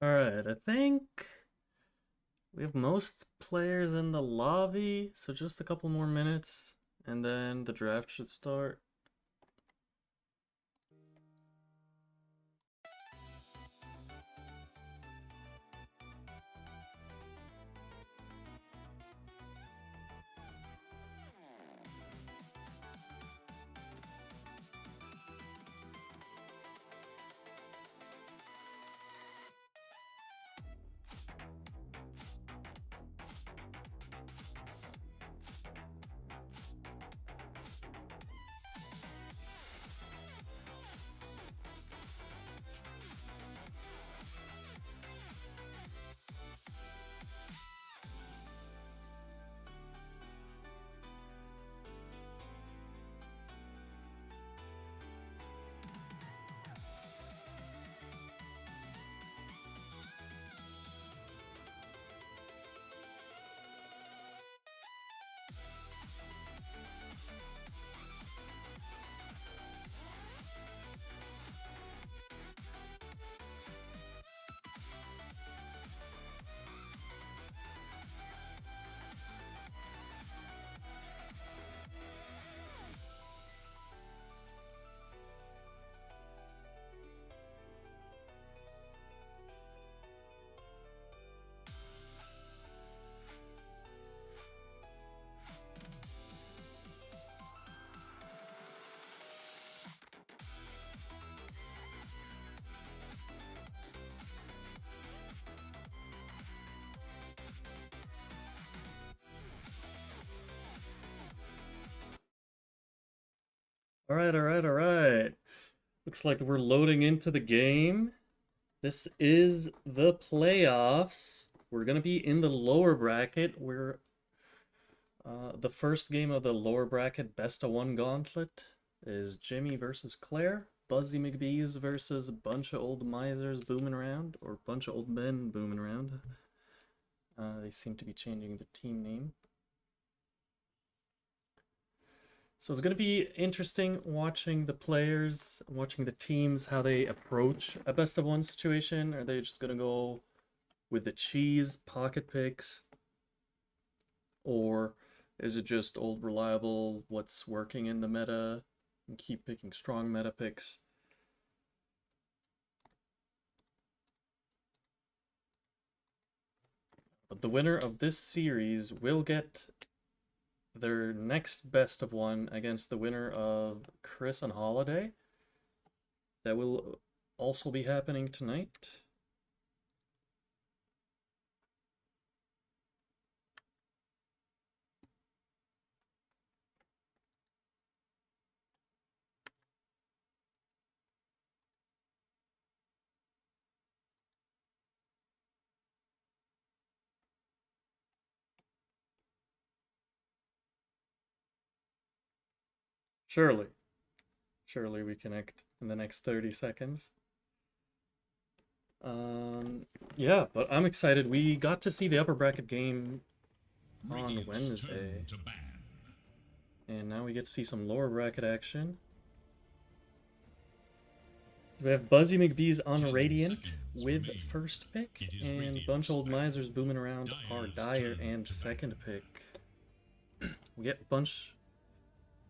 Alright, I think we have most players in the lobby, so just a couple more minutes, and then the draft should start. Alright. Looks like we're loading into the game. This is the playoffs. We're gonna be in the lower bracket. We're the first game of the lower bracket best of one gauntlet is Jimmy versus Claire. Buzzy Mcbees versus Buncha Old Misers booming around, or Buncha Old Men booming around. They seem to be changing the team name. So it's going to be interesting watching the players, watching the teams, how they approach a best of one situation. Are they just going to go with the cheese pocket picks? Or is it just old reliable, what's working in the meta, and keep picking strong meta picks? But the winner of this series will get their next best of one against the winner of Chris and Holiday. That will also be happening tonight. Surely. Surely we connect in the next 30 seconds. Yeah, but I'm excited. We got to see the upper bracket game on Wednesday. And now we get to see some lower bracket action. So we have Buzzy Mcbees on Radiant with first pick, and Bunch Old Misers booming around our Dire and second pick. We get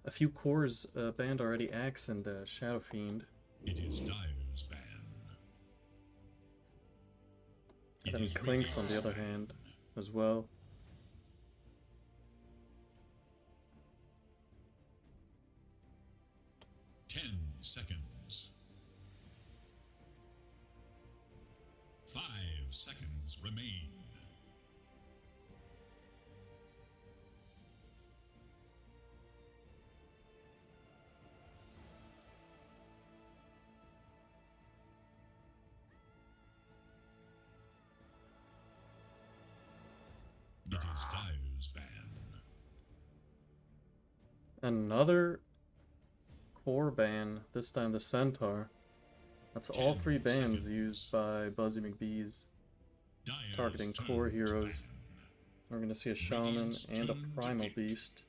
a few cores banned already, Axe and Shadow Fiend. It is Dire's ban. And then Clinks on the other hand as well. Seconds. 5 seconds remain. It is Dire's ban. Another core ban, this time the Centaur. That's all 3 bans used by Buzzy Mcbees, targeting core heroes. We're going to see a Shaman and a Primal Beast.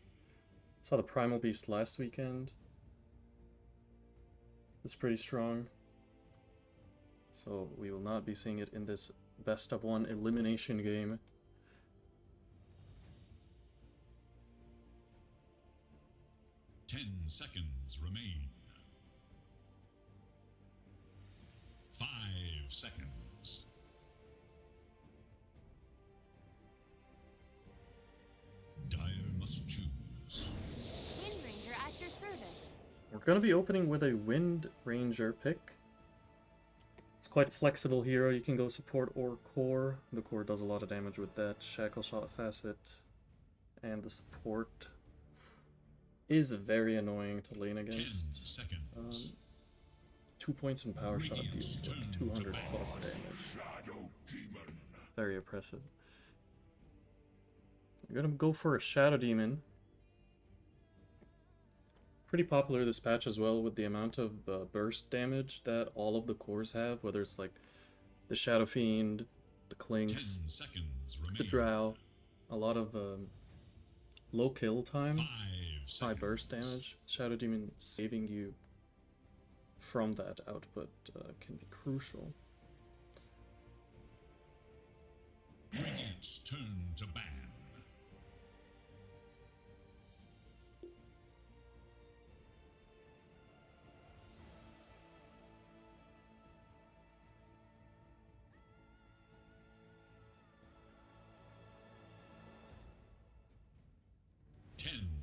Saw the Primal Beast last weekend. It's pretty strong. So we will not be seeing it in this best of one elimination game. Ten seconds remain. 5 seconds. Dire must choose. Wind Ranger at your service. We're going to be opening with a Wind Ranger pick. It's quite a flexible hero. You can go support or core. The core does a lot of damage with that. Shackle Shot Facet. And the support is very annoying to lane 10 against. seconds. 2 points in Power Shot deals like 200 plus damage. Very oppressive. You're gonna go for a Shadow Demon. Pretty popular this patch as well with the amount of burst damage that all of the cores have, whether it's like the Shadow Fiend, the 10 Clinks, seconds remain. the Drow, a lot of low kill time, 5 high seconds. burst damage. Shadow Demon saving you from that output can be crucial. Radiant's turn to ban.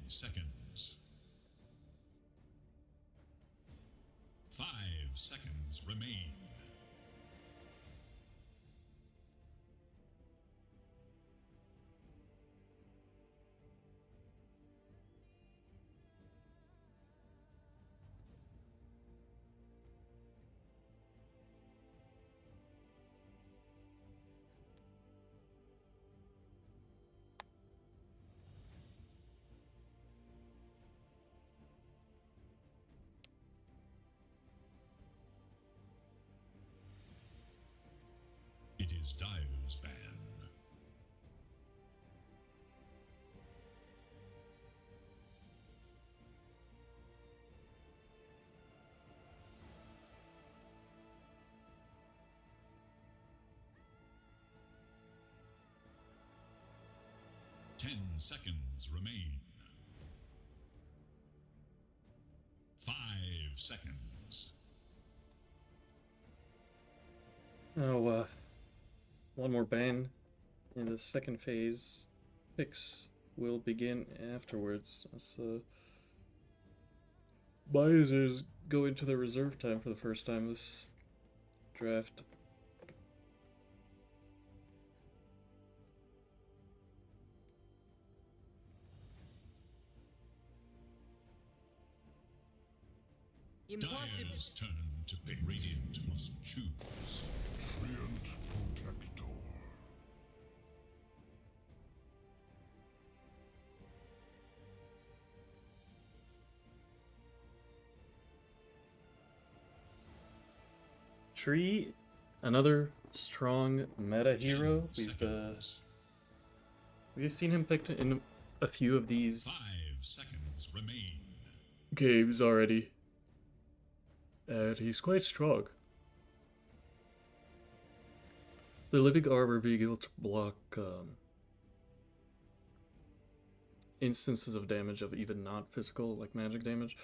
Seconds. 5 seconds remain. It is Dire's ban. Ten seconds remain. 5 seconds. Oh, one more ban in the second phase. Picks will begin afterwards. As Buzz go into the reserve time for the first time this draft. Impossible. Dire's turn to pick. Radiant must choose. Treant Protector. Tree, another strong meta 10 hero. seconds. We've seen him picked in a few of these 5 seconds remain. games already. And he's quite strong. The Living Armor being able to block instances of damage of even not physical, like magic damage,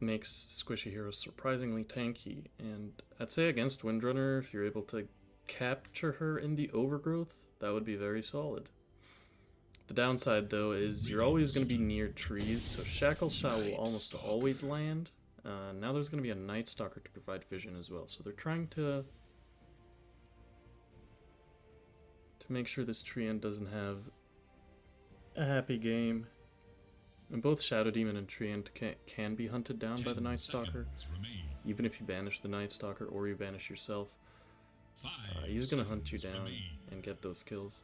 makes squishy heroes surprisingly tanky. And I'd say against Windrunner, if you're able to capture her in the overgrowth, that would be very solid. The downside, though, is you're always going to be near trees, so Shackle Shot will almost always land. Now there's going to be a Night Stalker to provide vision as well, so they're trying to make sure this Treant doesn't have a happy game. And both Shadow Demon and Treant can be hunted down by the 10 Night Stalker, seconds remain. even if you banish the Night Stalker or you banish yourself. 5 He's going to hunt you seconds down remain. and get those kills.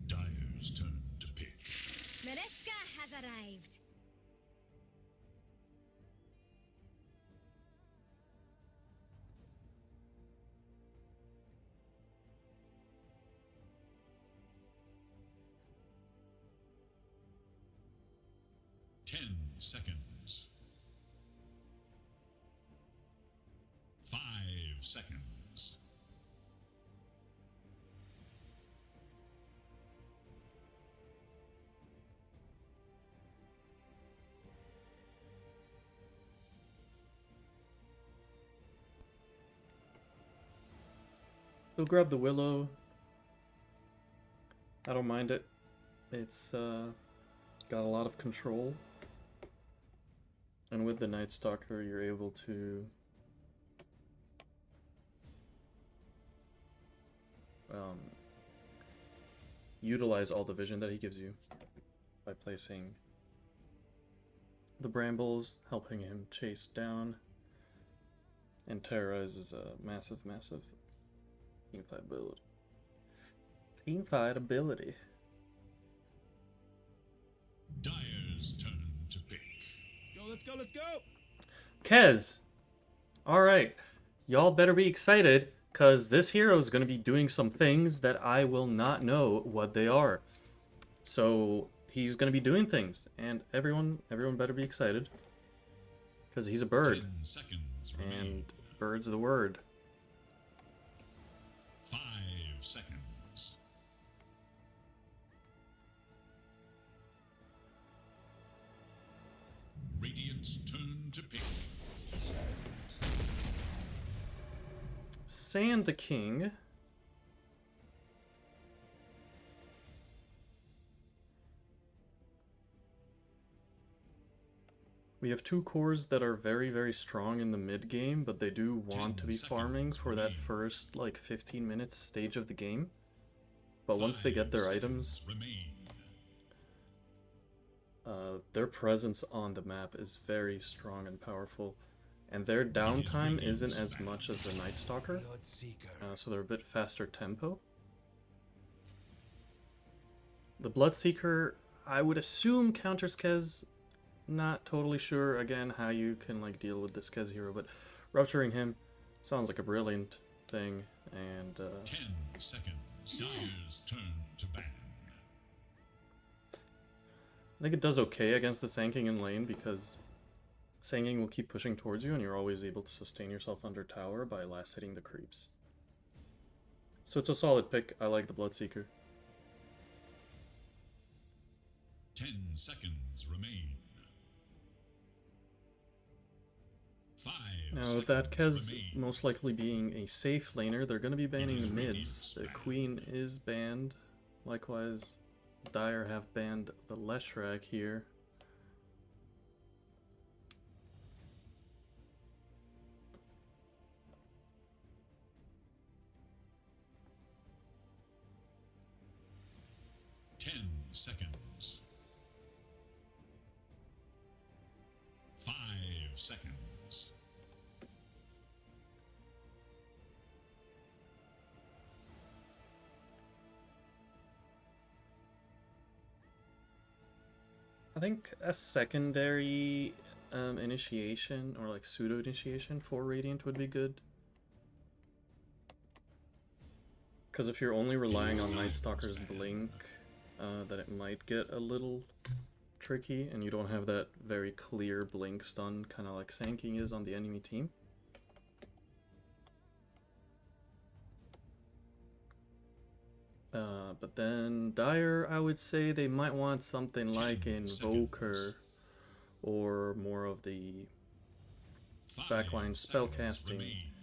Dire's turn to pick. Mereska has arrived. seconds. 5 seconds. We'll grab the Willow. I don't mind it. It's got a lot of control. And with the Night Stalker, you're able to utilize all the vision that he gives you by placing the brambles, helping him chase down, and terrorize is a massive, massive teamfight ability. Teamfight ability. Dyer's turn to pick. Let's go, let's go, let's go! Kez! Alright, y'all better be excited, because this hero is going to be doing some things that I will not know what they are. So, he's going to be doing things, and everyone better be excited, because he's a bird, 10 seconds remain. and bird's the word. 5 seconds. Radiant's turn to pick. Sand King. We have two cores that are very, very strong in the mid game, but they do want 10 to be farming seconds for that remain. first, like, 15 minutes stage of the game. But once they get 5 their items, seconds remain. their presence on the map is very strong and powerful. And their downtime isn't as much as the Night Stalker, so they're a bit faster tempo. The Bloodseeker, I would assume counters Kez. Not totally sure, again, how you can like deal with this Kez hero, but rupturing him sounds like a brilliant thing, and 10 seconds. Dyer's turn to ban. I think it does okay against the Sand King in lane, because Sand King will keep pushing towards you, and you're always able to sustain yourself under tower by last hitting the creeps. So it's a solid pick. I like the Bloodseeker. 10 seconds remain. 5 Now, with that seconds Kez remain. most likely being a safe laner, they're going to be banning is the mids. Radiant's The ban. Queen is banned. Likewise, Dire have banned the Leshrac here. Seconds. 5 seconds. I think a secondary initiation, or like pseudo initiation for Radiant would be good. Because if you're only relying on Night Stalker's blink, then it might get a little tricky, and you don't have that very clear blink stun, kind of like Sand King is on the enemy team. But then Dire, I would say they might want something like 10 Invoker, or more of the 5 backline seconds spellcasting. remain.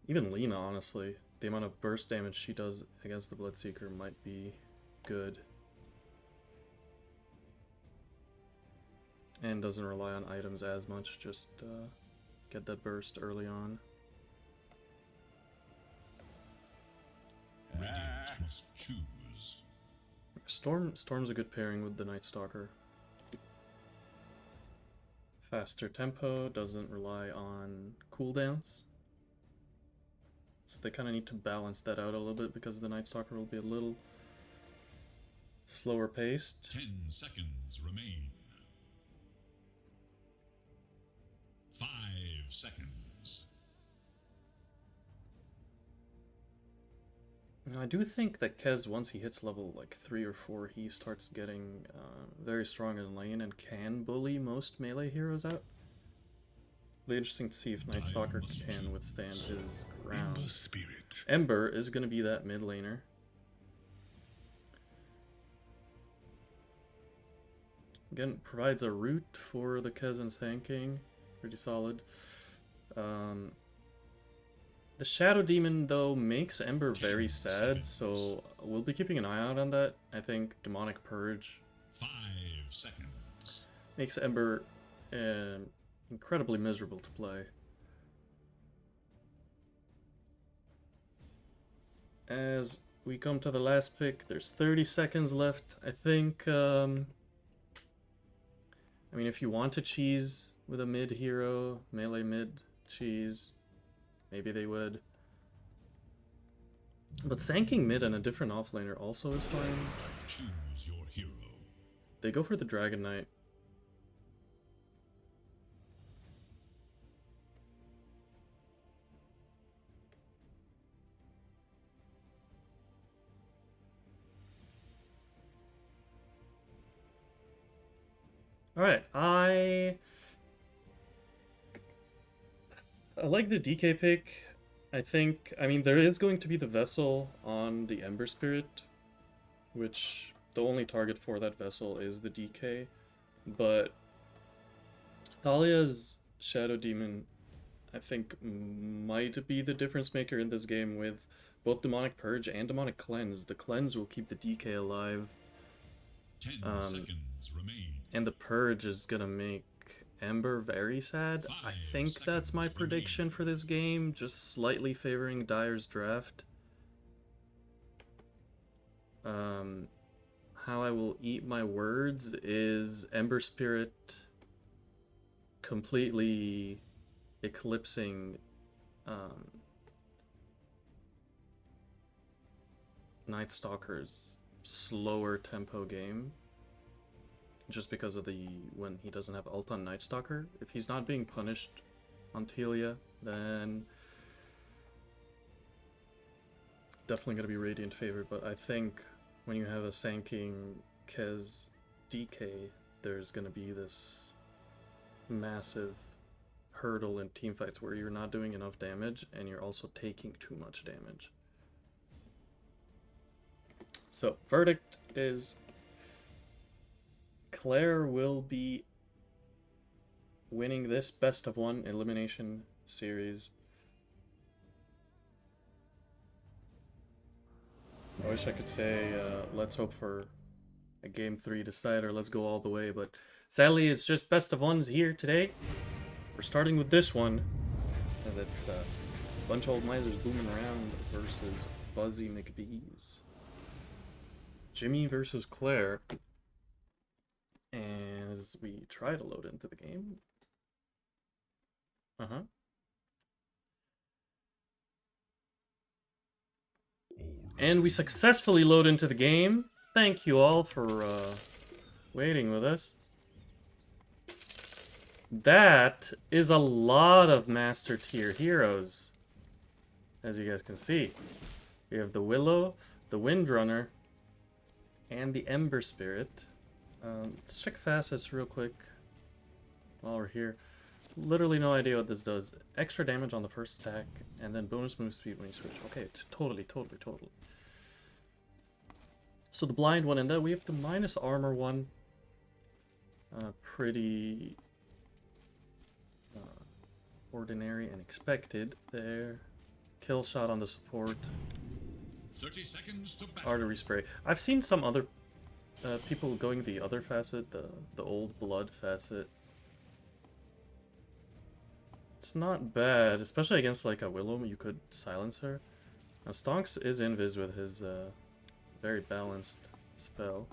Even Lena, honestly. The amount of burst damage she does against the Bloodseeker might be good. And doesn't rely on items as much, just get that burst early on. Radiant must choose. Storm's a good pairing with the Night Stalker. Faster tempo, doesn't rely on cooldowns. So they kind of need to balance that out a little bit, because the Night Stalker will be a little slower paced. 10 seconds remain. 5 seconds. Now, I do think that Kez, once he hits level like 3 or 4, he starts getting very strong in lane and can bully most melee heroes out. It'll be interesting to see if Night Stalker can withstand his round. Ember Spirit. Ember is going to be that mid laner. Again, provides a root for the Kez and tanking. Pretty solid. The Shadow Demon, though, makes Ember very sad, so we'll be keeping an eye out on that. I think Demonic Purge 5 seconds. makes Ember incredibly miserable to play. As we come to the last pick, there's 30 seconds left. I think, I mean, if you want to cheese with a mid hero, melee mid cheese, maybe they would. But sanking mid and a different offlaner also is fine. Choose your hero. They go for the Dragon Knight. Alright, I like the DK pick. I mean, there is going to be the Vessel on the Ember Spirit, which the only target for that Vessel is the DK. But Thalia's Shadow Demon, I think, might be the difference maker in this game with both Demonic Purge and Demonic Cleanse. The Cleanse will keep the DK alive. 10 seconds remain. And the Purge is gonna make Ember very sad. I think that's my prediction for this game, just slightly favoring Dyer's draft. How I will eat my words is Ember Spirit completely eclipsing Night Stalker's slower tempo game. Just because of when he doesn't have ult on Night Stalker. If he's not being punished on Telia, then definitely gonna be Radiant favored. But I think when you have a Sanking Kez DK, there's gonna be this massive hurdle in teamfights where you're not doing enough damage and you're also taking too much damage. So, verdict is Claire will be winning this best of one elimination series. I wish I could say let's hope for a game 3 decider, let's go all the way, but sadly it's just best of ones here today. We're starting with this one, as it's Buncha Old Misers booming around versus Buzzy Mcbees. Jimmy versus Claire. As we try to load into the game. And we successfully load into the game. Thank you all for waiting with us. That is a lot of Master Tier heroes. As you guys can see. We have the Willow, the Windrunner, and the Ember Spirit. Let's check facets real quick while we're here. Literally no idea what this does. Extra damage on the first attack, and then bonus move speed when you switch. Okay, totally. So the blind one, and then we have the minus armor one. Pretty ordinary and expected there. Kill shot on the support. 30 seconds to battle. Artery spray. I've seen some other people going the other facet, the old blood facet. It's not bad, especially against like a Willow. You could silence her. Now Stonks is invis with his very balanced spell.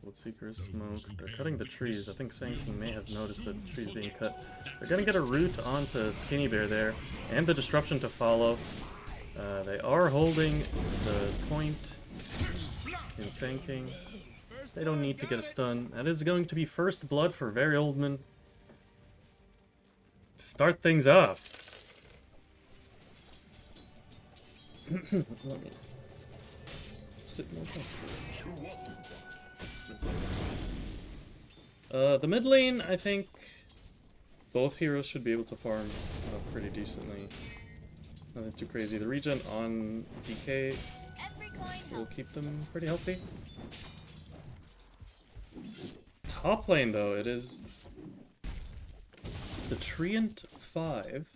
Bloodseeker is smoked. They're cutting the trees. I think Sanking may have noticed that the trees being cut. They're gonna get a root onto Skinny Bear there, and the disruption to follow. They are holding the point in Sanking. They don't need to get a stun. That is going to be first blood for Very Oldman to start things off. Let me sit more comfortably. The mid lane, I think both heroes should be able to farm pretty decently. Nothing too crazy. The regen on DK Every coin will helps. keep them pretty healthy. Top lane, though, it is the Treant 5.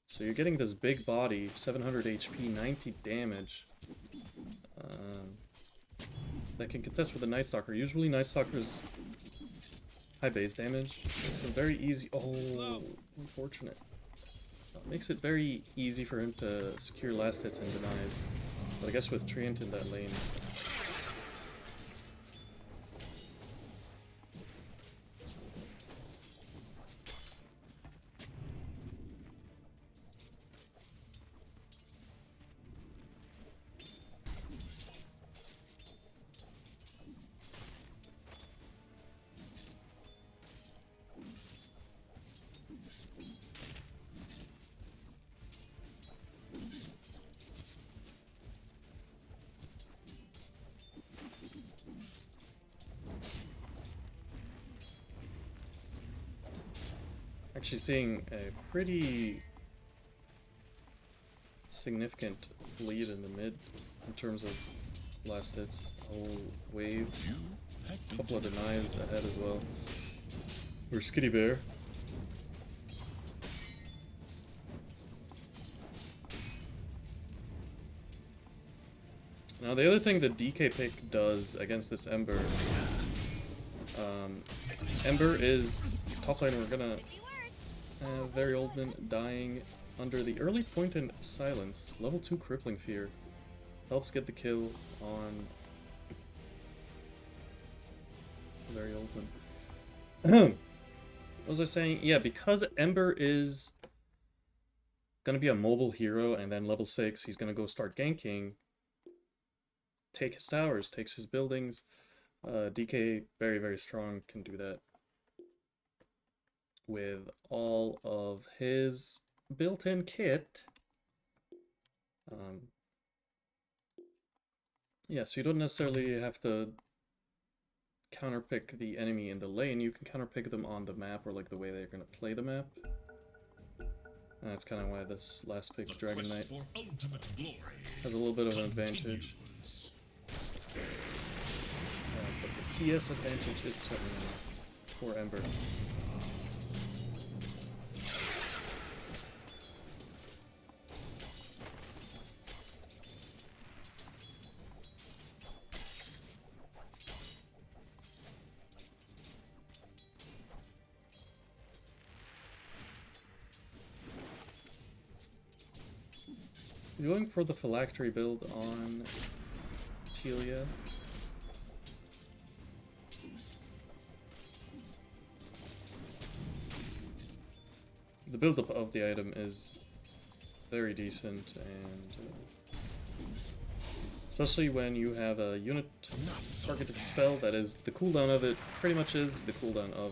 So you're getting this big body, 700 HP, 90 damage. That can contest with a Night Stalker. Usually Night Stalker's high base damage. Makes him very easy. Oh, unfortunate. Makes it very easy for him to secure last hits and denies. But I guess with Treant in that lane, actually seeing a pretty significant lead in the mid in terms of last hits. Whole wave, a couple of denies ahead as well. We're Skitty Bear. Now the other thing the DK pick does against this Ember, Ember is top lane. We're gonna Could be worse. have Very Oldman dying under the early point in silence. Level 2 crippling fear helps get the kill on Very Oldman. What was I saying? Yeah, because Ember is gonna be a mobile hero, and then level 6 he's gonna go start ganking, take his towers, takes his buildings. DK, very, very strong, can do that with all of his built-in kit. Yeah, so you don't necessarily have to counterpick the enemy in the lane. You can counterpick them on the map, or like the way they're going to play the map. That's kind of why this last pick, Dragon Knight, For ultimate glory has a little bit of an advantage. continues. But the CS advantage is certainly for Ember. He's going for the phylactery build on Telia. The build-up of the item is very decent, and especially when you have a unit targeted spell that is, the cooldown of it pretty much is the cooldown of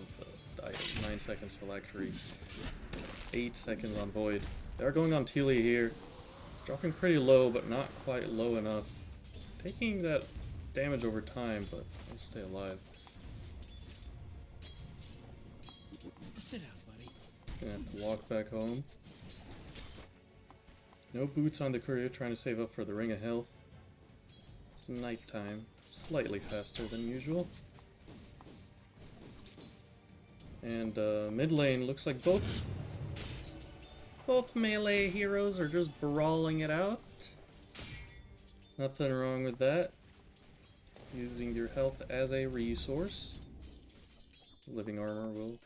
the item. 9 seconds phylactery, 8 seconds on void. They are going on Telia here. Dropping pretty low, but not quite low enough. Taking that damage over time, but I'll stay alive. Sit down, buddy. Gonna have to walk back home. No boots on the courier, trying to save up for the Ring of Health. It's nighttime, slightly faster than usual. And mid lane looks like both melee heroes are just brawling it out. Nothing wrong with that. Using your health as a resource. Living armor will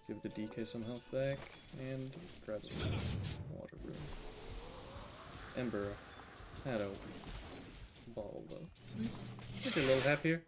give the DK some health back, and grab some water room. Ember had a bottle though, so he's maybe a little happier.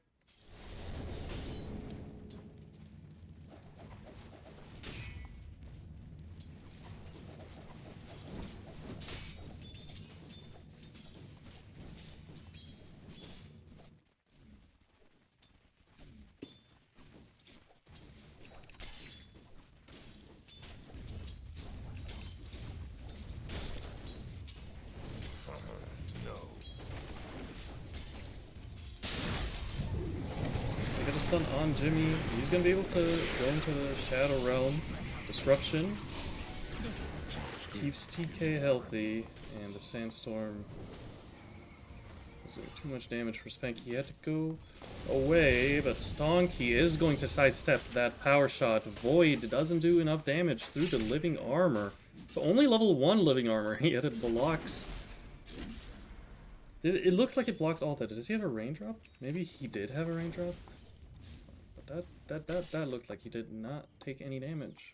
stun on Jimmy. He's gonna be able to go into the Shadow Realm. Disruption. Keeps TK healthy. And the Sandstorm was doing too much damage for Spanky. He had to go away, but Stonky is going to sidestep that power shot. Void doesn't do enough damage through the living armor. So only level 1 living armor, yet it blocks. It looks like it blocked all that. Does he have a raindrop? Maybe he did have a raindrop. But that looked like he did not take any damage.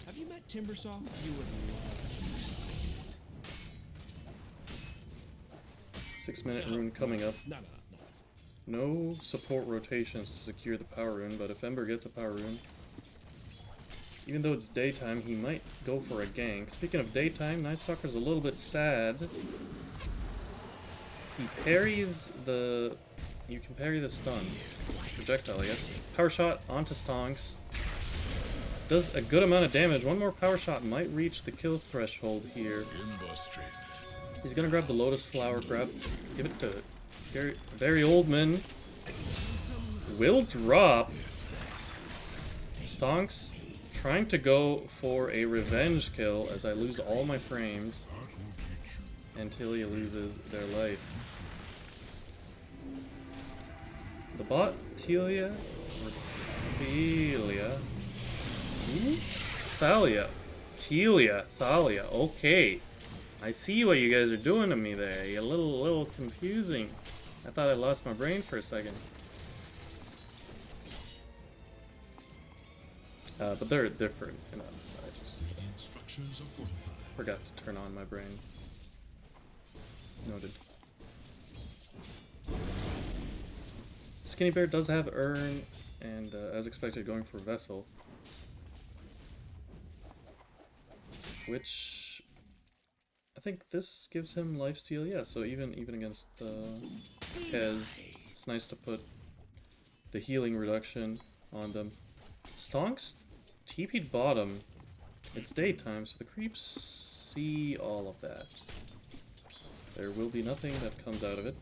Have you met Timbersaw? You would love 6-minute rune coming up. No. No support rotations to secure the power rune, but if Ember gets a power rune, even though it's daytime, he might go for a gank. Speaking of daytime, Night Stalker's a little bit sad. He parries the... You can parry the stun. It's a projectile, I guess. Power shot onto Stonks. Does a good amount of damage. One more power shot might reach the kill threshold here. He's gonna grab the Lotus Flower, give it to very Oldman. Will drop. Stonks trying to go for a revenge kill as I lose all my frames. And Tilia loses their life. The bot, Tilia, or Thalia. Ooh? Thalia. Tilia. Thalia. Okay. I see what you guys are doing to me there. You're a little confusing. I thought I lost my brain for a second. But they're different enough. I just Structures are fortified. forgot to turn on my brain. Noted. Skinny Bear does have Urn, and as expected, going for Vessel. Which I think this gives him lifesteal, yeah, so even against Kez, it's nice to put the healing reduction on them. Stonks TP'd bottom. It's daytime, so the creeps see all of that. There will be nothing that comes out of it.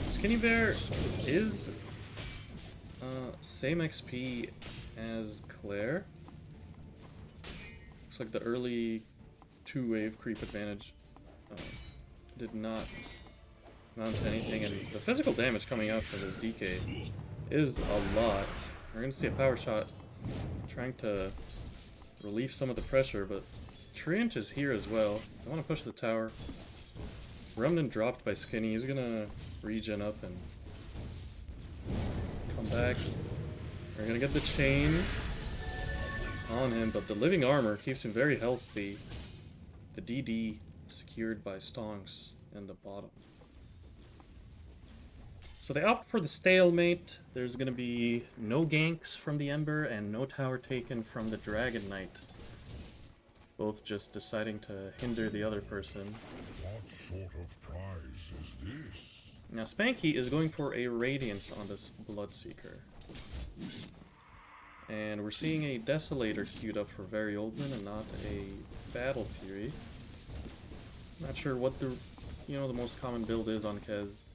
Skinny Bear is same XP as Claire. Looks like the early 2-wave creep advantage did not amount to anything, and the physical damage coming out from this DK is a lot. We're going to see a power shot trying to relieve some of the pressure, but Treant is here as well. I want to push the tower. Remnant dropped by Skinny. He's going to regen up and come back. We're going to get the chain on him, but the living armor keeps him very healthy. The DD secured by Stonks in the bottom. So they opt for the stalemate. There's going to be no ganks from the Ember and no tower taken from the Dragon Knight. Both just deciding to hinder the other person. What sort of prize is this? Now Spanky is going for a Radiance on this Bloodseeker. And we're seeing a Desolator queued up for Very Oldman and not a Battle Fury. Not sure what the most common build is on Kez.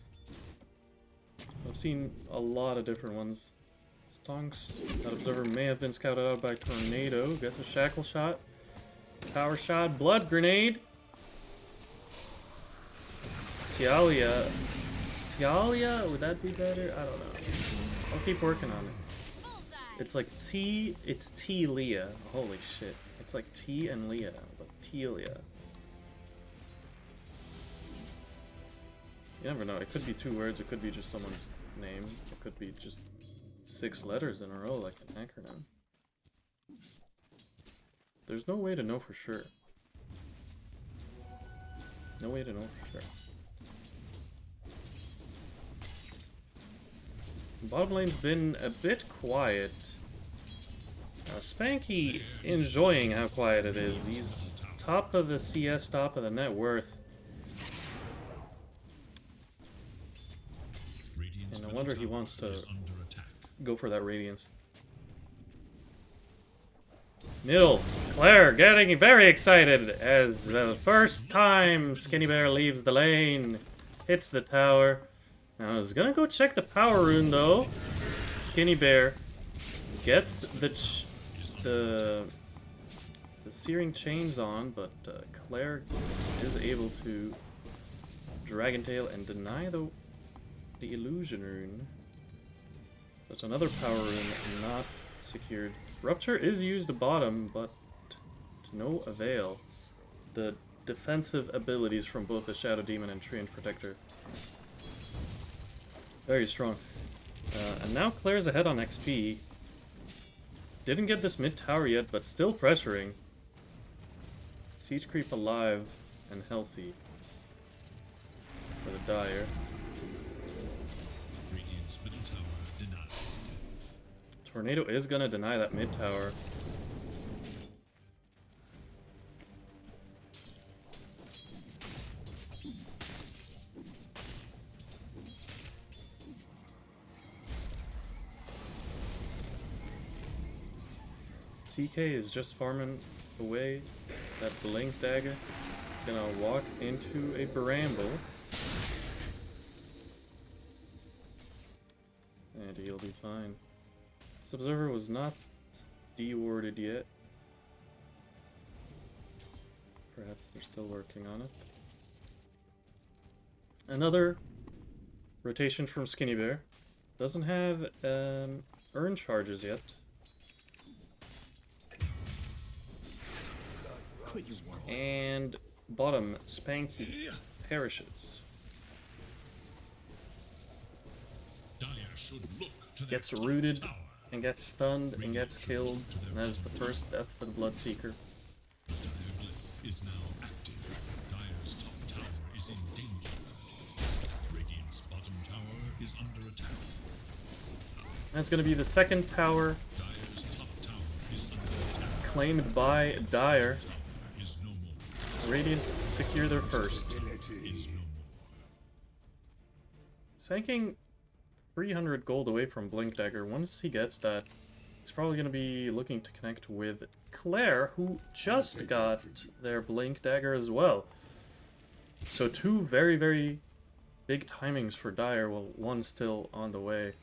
I've seen a lot of different ones. Stonks, that Observer may have been scouted out by Tornado. Gets a Shackle Shot. Power Shot, Blood Grenade. Tialia. Tialia? Would that be better? I don't know. I'll keep working on it. It's like it's T-Leah. Holy shit. It's like T and Leah, but T-Leah. You never know. It could be 2 words, it could be just someone's name. It could be just 6 letters in a row, like an acronym. There's no way to know for sure. No way to know for sure. Bottom lane's been a bit quiet. Spanky enjoying how quiet it is. He's top of the CS, top of the net worth. No wonder he wants to is under attack. go for that Radiance. Middle. Claire getting very excited as the first time Skinny Bear leaves the lane. Hits the tower. Now I was gonna go check the power rune though. Skinny Bear gets the Searing Chains on, but Claire is able to Dragon Tail and deny the Illusion Rune. That's another power rune not secured. Rupture is used bottom, but to no avail. The defensive abilities from both the Shadow Demon and Treant Protector. Very strong. And now Claire's ahead on XP. Didn't get this mid tower yet, but still pressuring. Siege Creep alive and healthy for the Dire. Radiant's middle tower denied. Tornado is gonna deny that mid tower. TK is just farming away that Blink Dagger. Gonna walk into a Bramble. And he'll be fine. This Observer was not dewarded yet. Perhaps they're still working on it. Another rotation from Skinny Bear. Doesn't have urn charges yet. And bottom, Spanky perishes. Dire should look to their Gets top rooted tower. and gets stunned and gets killed. And that is the first death for the Bloodseeker. Dire Glyph is now active. Dire's top tower is in danger. Radiant's bottom tower is under attack. That's going to be the second tower Dire's top tower is under attack. claimed by Dire. Tower is no more. Radiant secure their first. Is no more. Sanking 300 gold away from Blink Dagger. Once he gets that, he's probably going to be looking to connect with Claire, who just got their Blink Dagger as well. So two very, very big timings for Dire, while one still on the way.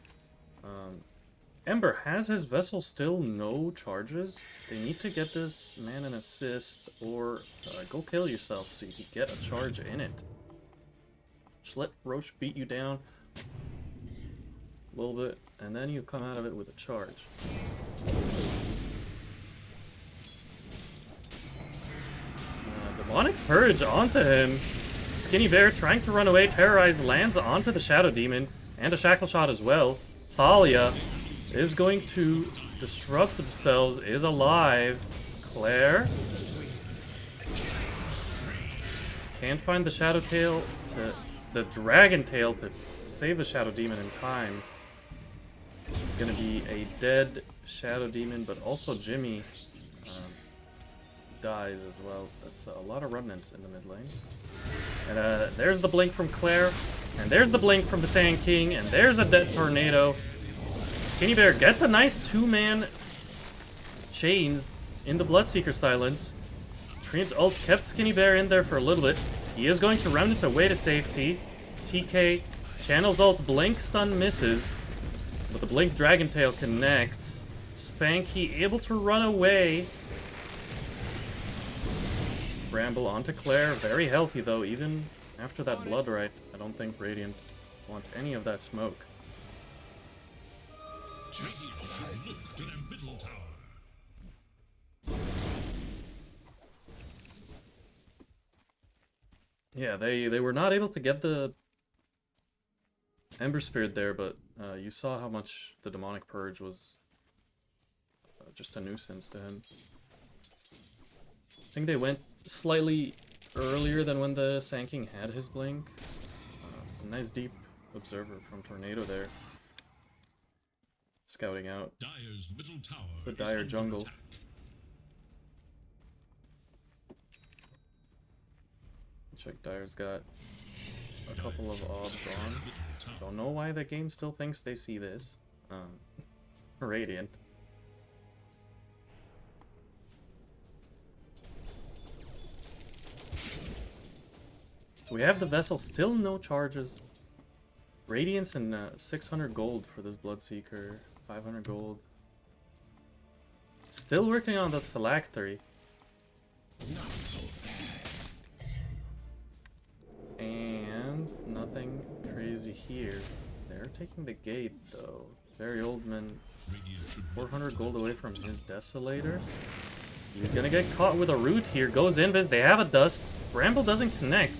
Ember, has his vessel still no charges? They need to get this man an assist, or go kill yourself so you can get a charge in it. Just let Roche beat you down a little bit, and then you come out of it with a charge. Demonic Purge onto him. Skinny Bear trying to run away. Terrorize lands onto the Shadow Demon, and a Shackle Shot as well. Thalia is going to disrupt themselves, is alive. Claire can't find the Shadow Tail the Dragon Tail to save the Shadow Demon in time. It's gonna be a dead Shadow Demon, but also Jimmy dies as well. That's a lot of remnants in the mid lane. And there's the blink from Claire, and there's the blink from the Sand King, and there's a dead Tornado. Skinny Bear gets a nice two-man chains in the Bloodseeker silence. Treant ult kept Skinny Bear in there for a little bit. He is going to remnant away to safety. TK channels ult, blink stun misses, but the blink Dragon Tail connects. Spanky able to run away. Bramble onto Claire, very healthy though, even after that blood right. I don't think Radiant want any of that smoke. Just look to their middle tower. Yeah, they were not able to get the Ember Spirit there, but you saw how much the Demonic Purge was just a nuisance to him. I think they went slightly earlier than when the Sand King had his blink. A nice deep observer from Tornado there. Scouting out Dire's middle tower the is Dire under jungle. attack. Check Dire's got a couple of obs on. Don't know why the game still thinks they see this. Radiant. So we have the vessel, still no charges. Radiance and 600 gold for this Bloodseeker. 500 gold. Still working on that phylactery. Not so fast. And nothing crazy here. They're taking the gate though. Very old man. 400 gold away from his Desolator. He's gonna get caught with a root here. Goes Invis. They have a dust. Bramble doesn't connect.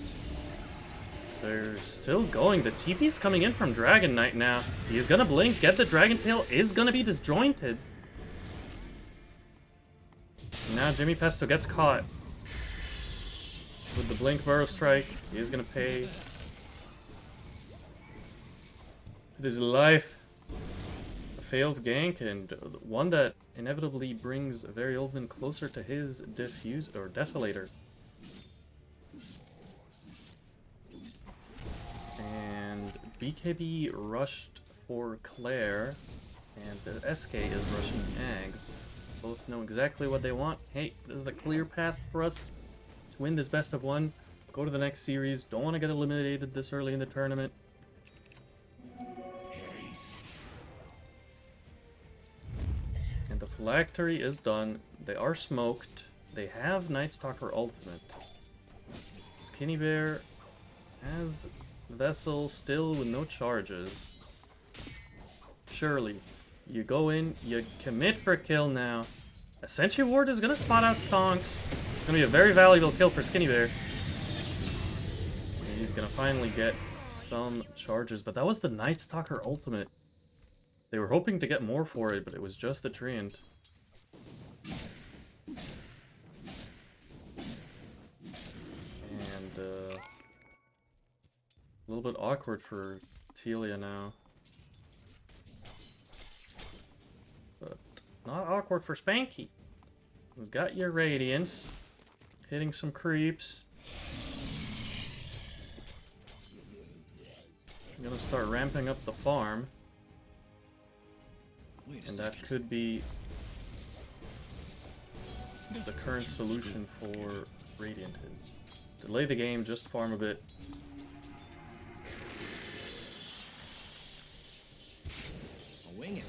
They're still going. The TP's coming in from Dragon Knight now. He's gonna blink. Get the Dragon Tail. Is gonna be disjointed. Now Jimmy Pesto gets caught. With the Blink Burrow Strike. He is gonna pay. With his life. A failed gank and one that inevitably brings Very Old Man closer to his Diffuse or Desolator. And BKB rushed for Claire, and the SK is rushing Ags. Both know exactly what they want. Hey, this is a clear path for us to win this best of one. Go to the next series. Don't want to get eliminated this early in the tournament. And the phylactery is done. They are smoked. They have Night Stalker ultimate. Skinny Bear has Vessel still with no charges. Surely. You go in, you commit for a kill now. A Sentry Ward is gonna spot out Stonks. It's gonna be a very valuable kill for Skinny Bear. And he's gonna finally get some charges, but that was the Night Stalker ultimate. They were hoping to get more for it, but it was just the Treant. And a little bit awkward for Telia now. But not awkward for Spanky. He's got your Radiance. Hitting some creeps. I'm gonna start ramping up the farm. And that could be the current solution for Radiant is delay the game, just farm a bit. I'll wing it.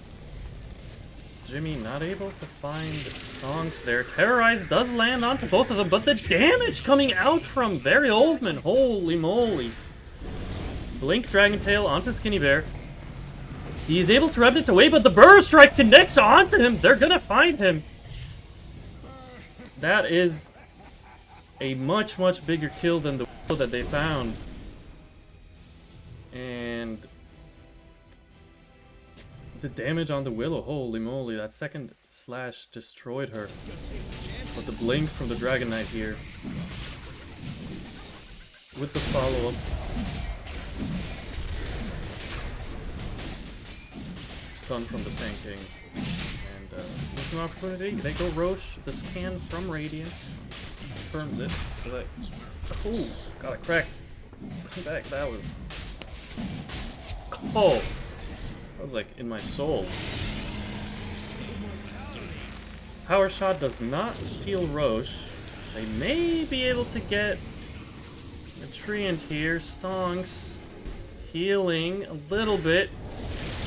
Jimmy not able to find Stonks there. Terrorize does land onto both of them, but the damage coming out from Very Old Man, holy moly. Blink Dragon Tail onto Skinny Bear. He's able to Remnant away, but the Burrow Strike connects onto him. They're gonna find him. That is a much, much bigger kill than the Willow that they found. And the damage on the Willow, holy moly, that second slash destroyed her. But the blink from the Dragon Knight here. With the follow-up. Stun from the Sand King. And it's an opportunity. They go Roche, the scan from Radiant. Confirms it. Oh, got a crack. Back, that was... Oh! That was like in my soul. Power Shot does not steal Roche. They may be able to get a Treant here. Stonks healing a little bit.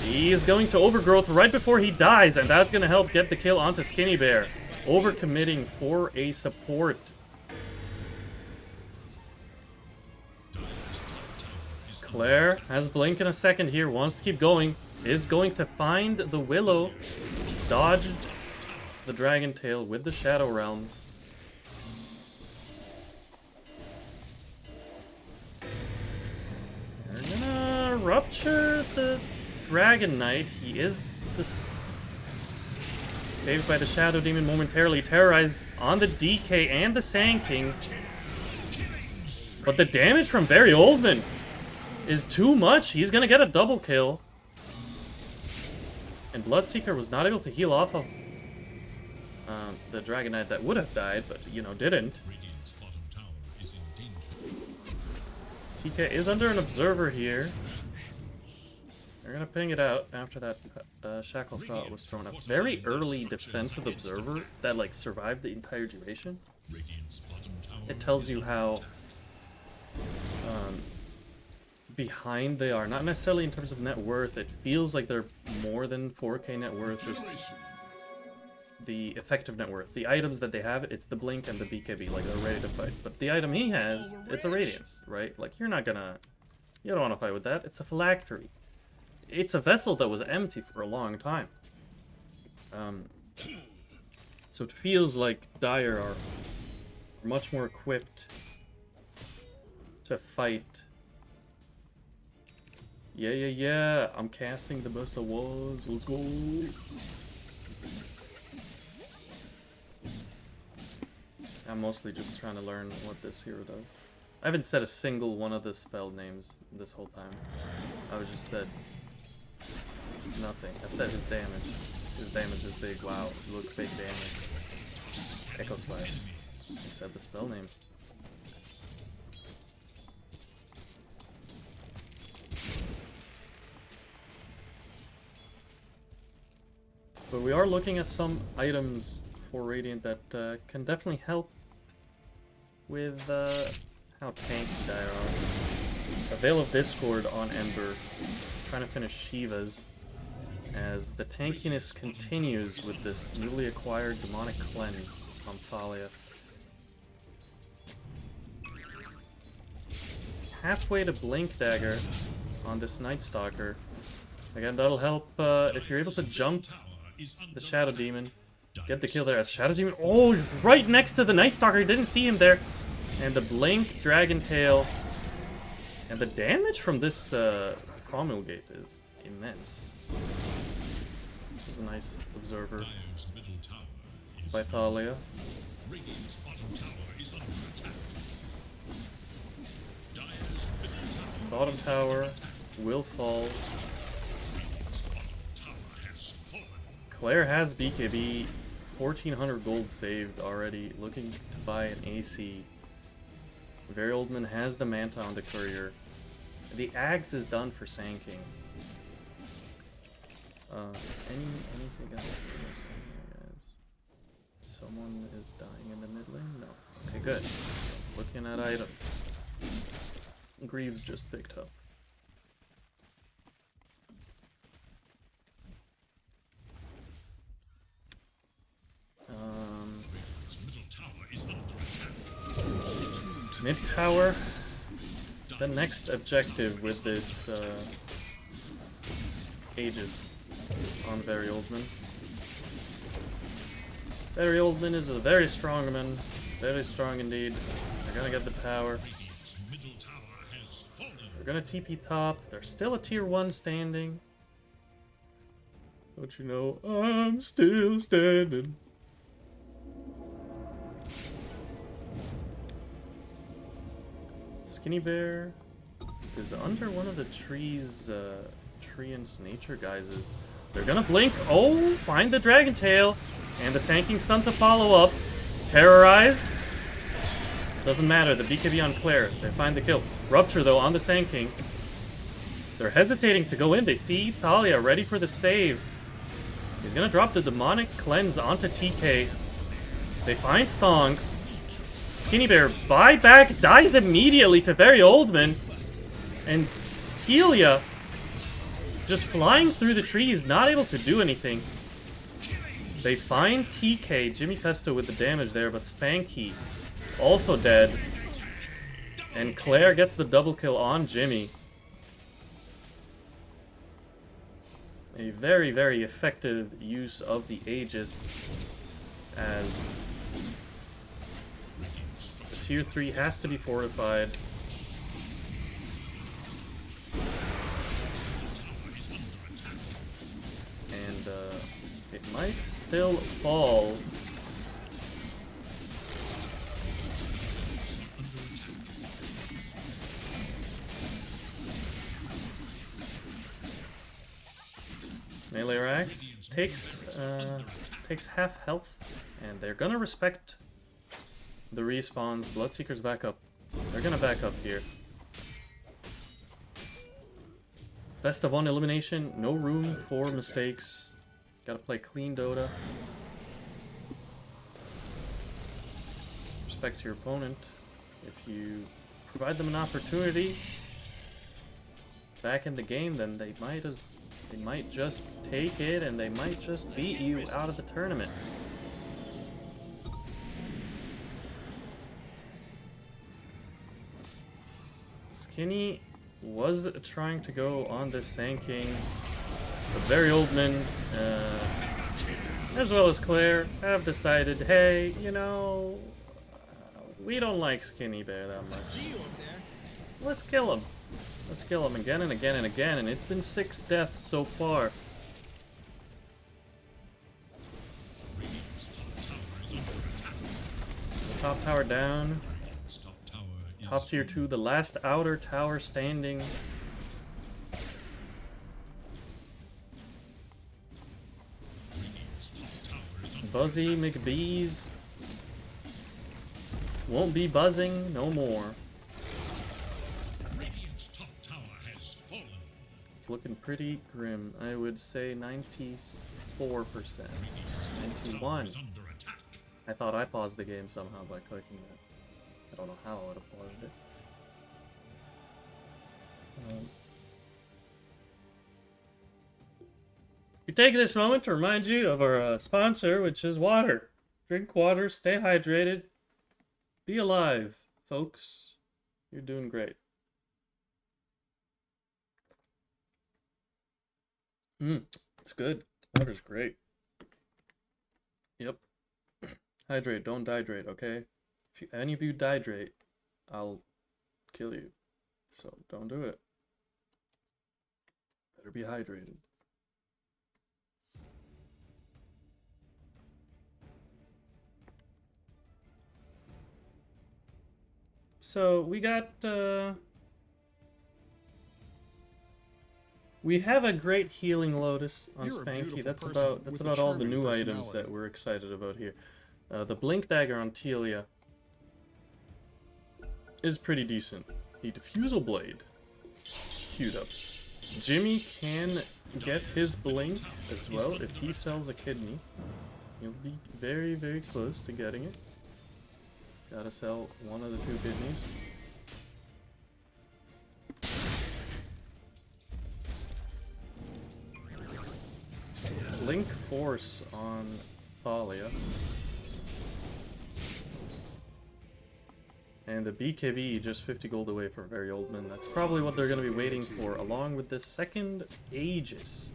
He is going to Overgrowth right before he dies, and that's going to help get the kill onto Skinny Bear. Overcommitting for a support. Claire has Blink in a second here, wants to keep going. Is going to find the Willow. Dodged the Dragon Tail with the Shadow Realm. They're gonna rupture the Dragon Knight. He is this saved by the Shadow Demon momentarily. Terrorize on the DK and the Sand King. But the damage from Very Old Man is too much. He's gonna get a double kill. And Bloodseeker was not able to heal off of the Dragon Knight that would have died, but, you know, didn't. TK is under an observer here. They're gonna ping it out after that shackle shot was thrown up. Very early defensive observer that like survived the entire duration. It tells you how behind they are. Not necessarily in terms of net worth. It feels like they're more than 4K net worth. Just the effective net worth. The items that they have, it's the Blink and the BKB. Like they're ready to fight. But the item he has, it's a Radiance, right? Like you don't want to fight with that. It's a phylactery. It's a vessel that was empty for a long time. So it feels like Dire are much more equipped to fight. Yeah. I'm casting the best of walls. Let's go. I'm mostly just trying to learn what this hero does. I haven't said a single one of the spell names this whole time. I've just said nothing. I've said his damage. His damage is big. Wow, look, big damage. Echo Slash. I said the spell name. But we are looking at some items for Radiant that can definitely help with how tanky Dire are. A Veil of Discord on Ember, trying to finish Shiva's, as the tankiness continues with this newly acquired Demonic Cleanse on Thalia. Halfway to Blink Dagger on this Night Stalker. Again, that'll help if you're able to jump the Shadow Demon. Get the kill there as Shadow Demon. Oh, he's right next to the Night Stalker. Didn't see him there. And the Blink, Dragon Tail. And the damage from this Promulgate is immense. This is a nice observer by Thalia. Bottom tower will fall. Claire has BKB, 1400 gold saved already, looking to buy an AC. Very Old Man has the Manta on the courier. The Axe is done for Sand King. Anything else we're missing here, guys? Someone is dying in the mid lane? No. Okay, good. Looking at items. Greaves just picked up. Mid tower. The next objective with this Aegis on Very Old Man. Very Old Man is a very strong man. Very strong indeed. They're gonna get the tower. They're gonna TP top. They're still a tier 1 standing. Don't you know, I'm still standing. Skinny Bear is under one of the trees, Treant's Nature guises. They're gonna blink. Oh, find the Dragon Tail. And the Sand King stun to follow up. Terrorize. Doesn't matter, the BKB on Claire. They find the kill. Rupture, though, on the Sand King. They're hesitating to go in. They see Thalia ready for the save. He's gonna drop the Demonic Cleanse onto TK. They find Stonks. Skinny Bear, buyback, dies immediately to Very Old Man. And Telia, just flying through the trees, not able to do anything. They find TK, Jimmy Pesto with the damage there, but Spanky also dead. And Claire gets the double kill on Jimmy. A very, very effective use of the Aegis as the tier 3 has to be fortified. And it might still fall. Melee Axe takes half health, and they're gonna respect the respawns. Bloodseeker's back up. They're gonna back up here. Best of one elimination, no room for mistakes. Gotta play clean Dota. Respect to your opponent. If you provide them an opportunity back in the game, then they might just take it and they might just beat you out of the tournament. Skinny was trying to go on this Sand King, but very old men, as well as Claire, have decided, hey, you know, we don't like Skinny Bear that much. Let's kill him. Let's kill him again and again and again, and it's been 6 deaths so far. Top tower down. Top tier 2, the last outer tower standing. Buzzy Mcbees won't be buzzing no more. It's looking pretty grim. I would say 94%. 91. I thought I paused the game somehow by clicking that. I don't know how I would have paused it. We take this moment to remind you of our sponsor, which is water. Drink water, stay hydrated, be alive, folks. You're doing great. It's good. Water's great. Yep. Hydrate, don't dehydrate, okay? If any of you dehydrate, I'll kill you. So don't do it. Better be hydrated. So we got we have a great healing Lotus on Spanky. That's about all the new items that we're excited about here. The Blink Dagger on Telia is pretty decent. The Diffusal Blade queued up. Jimmy can get his Blink as well if he sells a kidney. He'll be very, very close to getting it. Gotta sell one of the 2 kidneys. Blink Force on Thalia. And the BKB just 50 gold away for Very Old Men. That's probably what they're going to be waiting for, along with the second Aegis.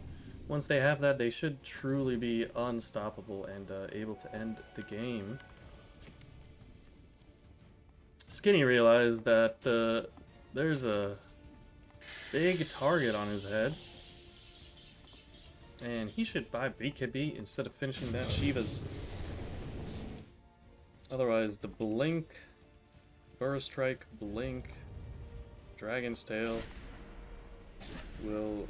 Once they have that, they should truly be unstoppable and able to end the game. Skinny realized that there's a big target on his head. And he should buy BKB instead of finishing that Shiva's. Otherwise, the Blink, Burst Strike, Blink, Dragon's Tail will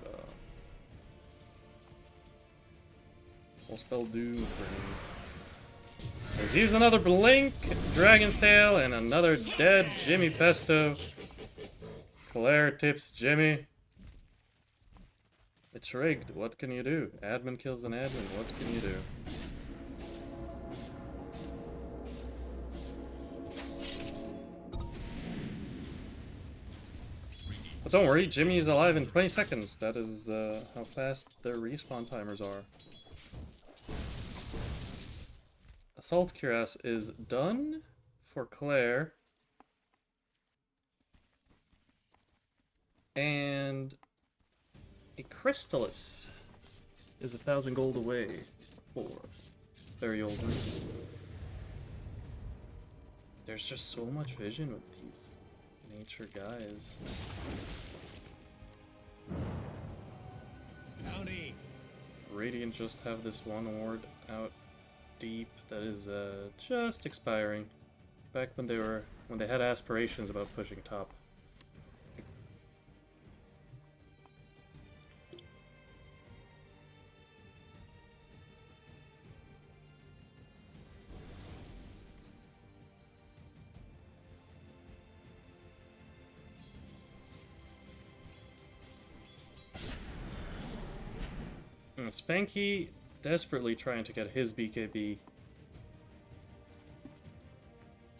spell doom for him. Because here's another Blink, Dragon's Tail, and another dead Jimmy Pesto. Claire tips Jimmy. It's rigged. What can you do? Admin kills an admin. What can you do? But don't worry, Jimmy is alive in 20 seconds. That is how fast their respawn timers are. Assault Cuirass is done for Claire. And a Crystallis is 1,000 gold away for Very Old Men. There's just so much vision with these nature guys. Howdy. Radiant just have this one ward out deep that is just expiring. Back when they had aspirations about pushing top. Spanky desperately trying to get his BKB.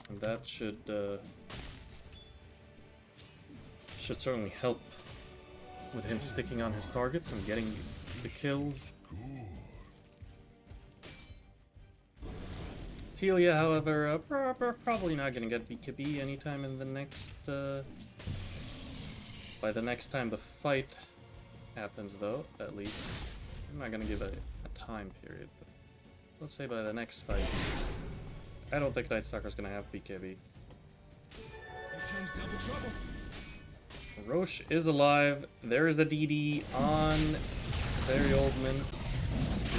And that should certainly help with him sticking on his targets and getting the kills. Telia, however, probably not going to get BKB anytime in the next... by the next time the fight happens, though, at least. I'm not going to give a time period, but let's say by the next fight. I don't think Night Stalker's going to have BKB. Here comes double trouble. Roche is alive. There is a DD on Very Old Man.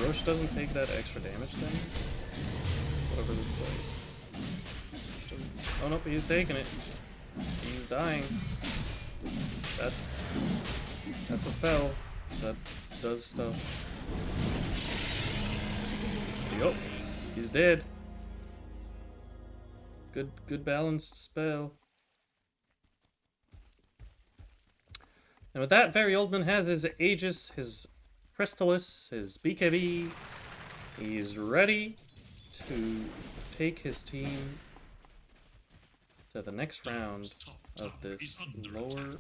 Roche doesn't take that extra damage then. Whatever this Oh nope, he's taking it. He's dying. That's a spell that does stuff. Yup, he's dead. Good balanced spell. And with that, Very Old Man has his Aegis, his Crystallis, his BKB. He's ready to take his team to the next round of this lower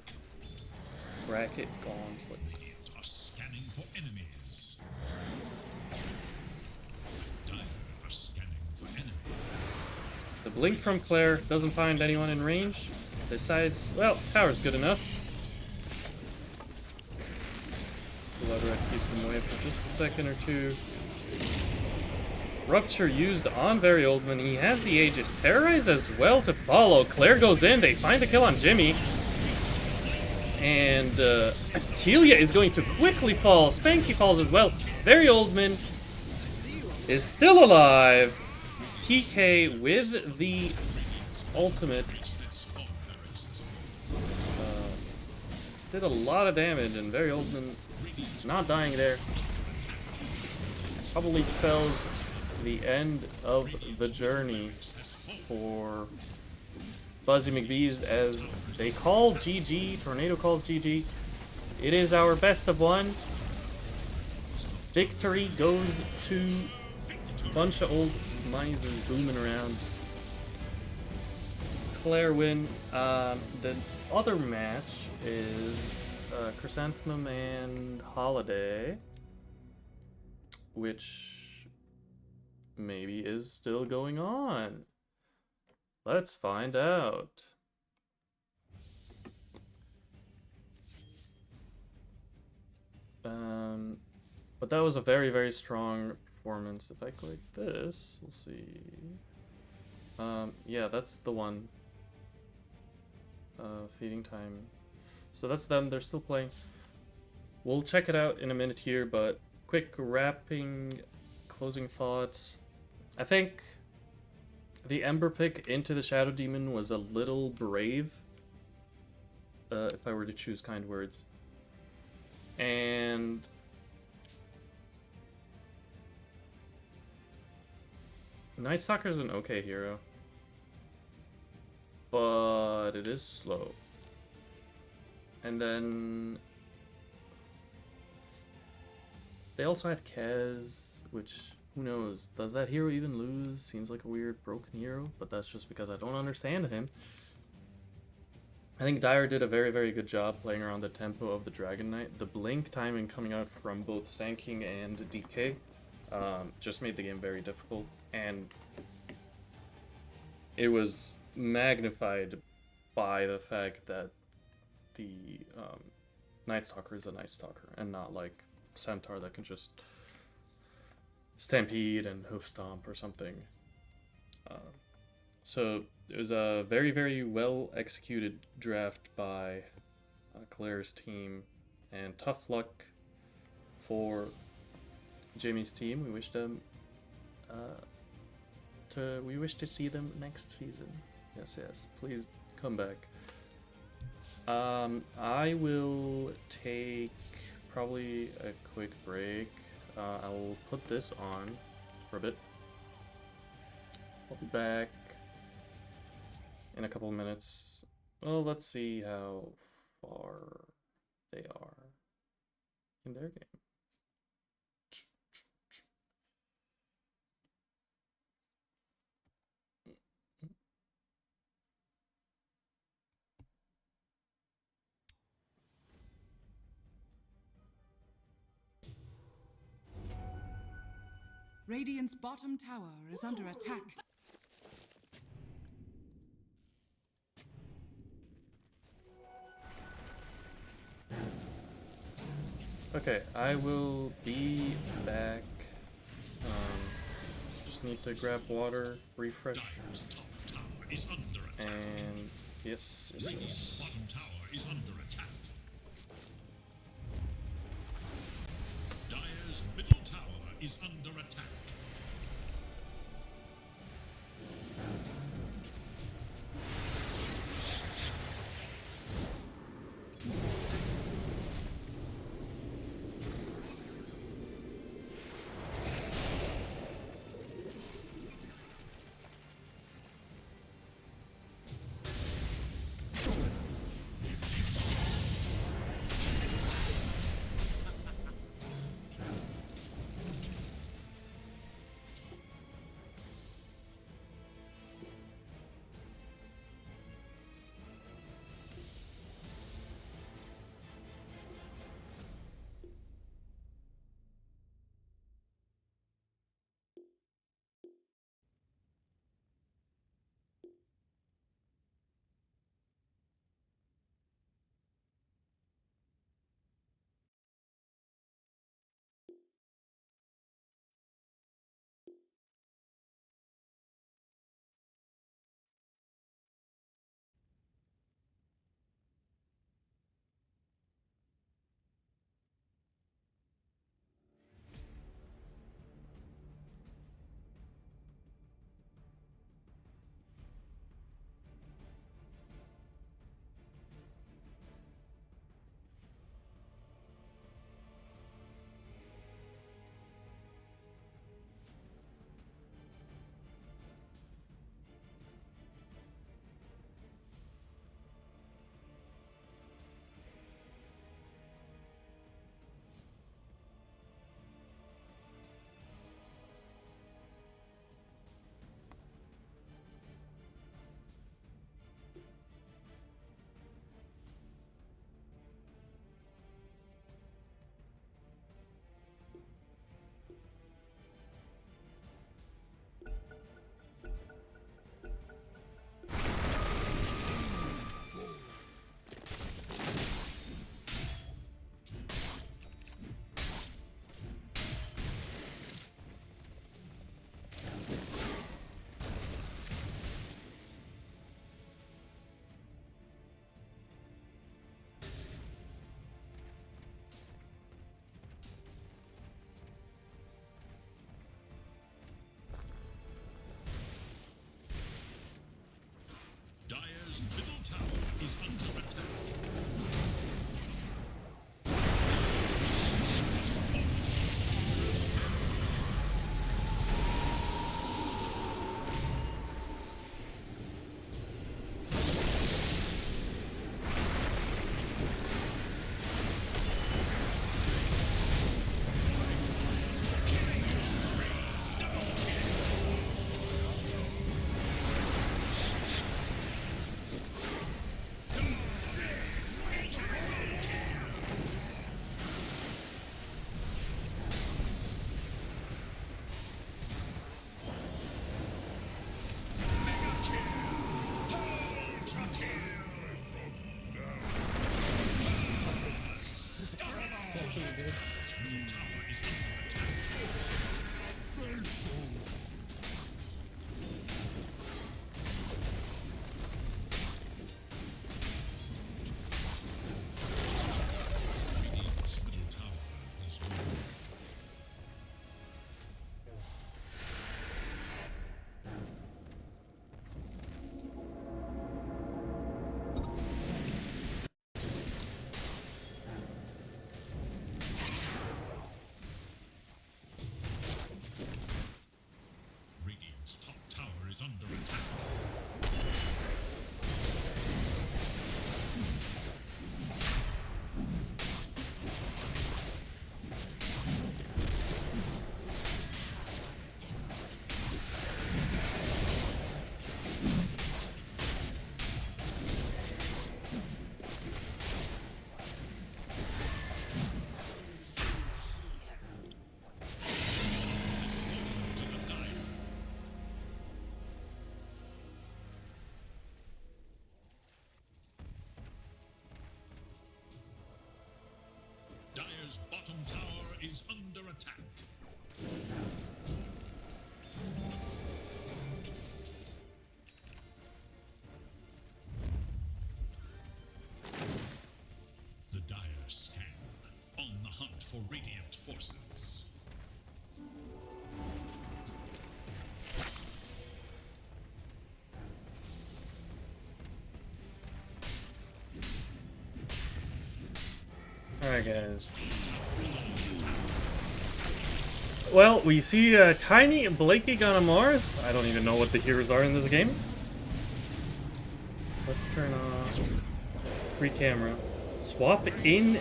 bracket gauntlet. Radiant are scanning for enemies. Dire are scanning for enemies. The blink from Claire doesn't find anyone in range. Decides, well, tower's good enough. Bloodred keeps them away for just a second or two. Rupture used on Very Old Man. He has the Aegis. Terrorize as well to follow. Claire goes in. They find the kill on Jimmy. And Telia is going to quickly fall. Spanky falls as well. Very Old Man is still alive. TK with the ultimate. Did a lot of damage, and Very Old Man not dying there. Probably spells the end of the journey for Buzzy Mcbees, as they call GG. Tornado calls GG. It is our best of one. Victory goes to Buncha old misers booming around. Claire win. The other match is Chrysanthemum and Holiday, which maybe is still going on. Let's find out. But that was a very, very strong performance. If I click this, we'll see. Yeah, that's the one. Feeding time. So that's them. They're still playing. We'll check it out in a minute here, but quick wrapping, closing thoughts. I think the Ember pick into the Shadow Demon was a little brave, if I were to choose kind words. And Night Stalker's an okay hero, but it is slow. And then they also had Kez, which, who knows, does that hero even lose? Seems like a weird broken hero, but that's just because I don't understand him. I think Dire did a very, very good job playing around the tempo of the Dragon Knight. The blink timing coming out from both Sand King and DK just made the game very difficult, and it was magnified by the fact that the Night Stalker is a Night Stalker and not like Centaur that can just stampede and hoof stomp or something. So it was a very, very well executed draft by Claire's team, and tough luck for Jimmy's team. We wish them we wish to see them next season. Yes, please come back. I will take probably a quick break. I will put this on for a bit. I'll be back in a couple of minutes. Well, let's see how far they are in their game. Radiant's bottom tower is under attack. Okay, I will be back. Just need to grab water, refresh, Dire's top tower is under attack. and yes. Radiant's bottom tower is under attack. Dire's middle tower is under attack. Dire's middle tower is under attack. Radiant's middle tower is weak. Radiant's top tower is under attack. bottom tower is under attack. The dire scan, on the hunt for radiant forces. Alright, guys. Well, we see Tiny and Blakey on Mars. I don't even know what the heroes are in this game. Let's turn off free camera. Swap in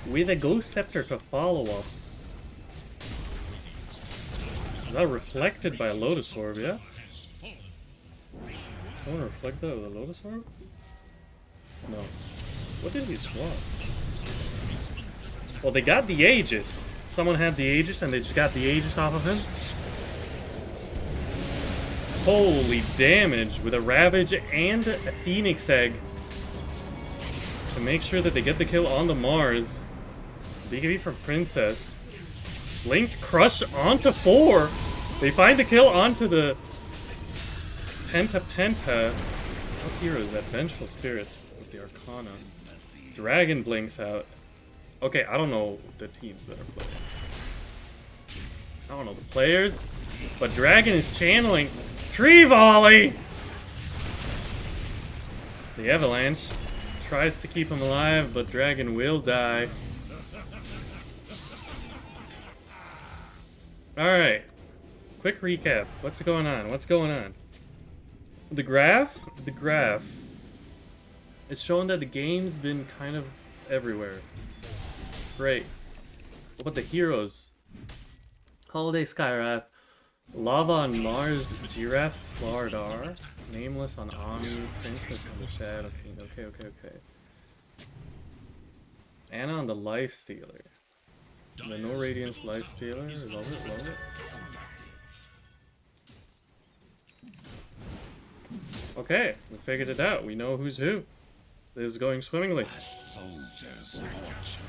with a Ghost Scepter to follow up. Is that reflected by a Lotus Orb, yeah? Someone reflect that with a Lotus Orb? No. What did he swap? Well, they got the Aegis. Someone had the Aegis and they just got the Aegis off of him. Holy damage with a Ravage and a Phoenix Egg to make sure that they get the kill on the Mars. BKB from Princess. Linked Crush onto 4. They find the kill onto the Penta. What hero is that? Vengeful Spirit with the Arcana. Dragon blinks out. Okay, I don't know the teams that are playing. I don't know the players, but Dragon is channeling Tree Volley! The Avalanche tries to keep him alive, but Dragon will die. Alright. Quick recap. What's going on? What's going on? The graph is showing that the game's been kind of everywhere. Great. What about the heroes? Holiday Skywrath, Lava on Mars, Giraffe Slardar, Nameless on Omni, Princess on the Shadow Fiend. Okay. Anna on the Life Stealer. The No Radiance Life Stealer. Love it. Okay, we figured it out. We know who's who. This is going swimmingly. Soldier's fortune.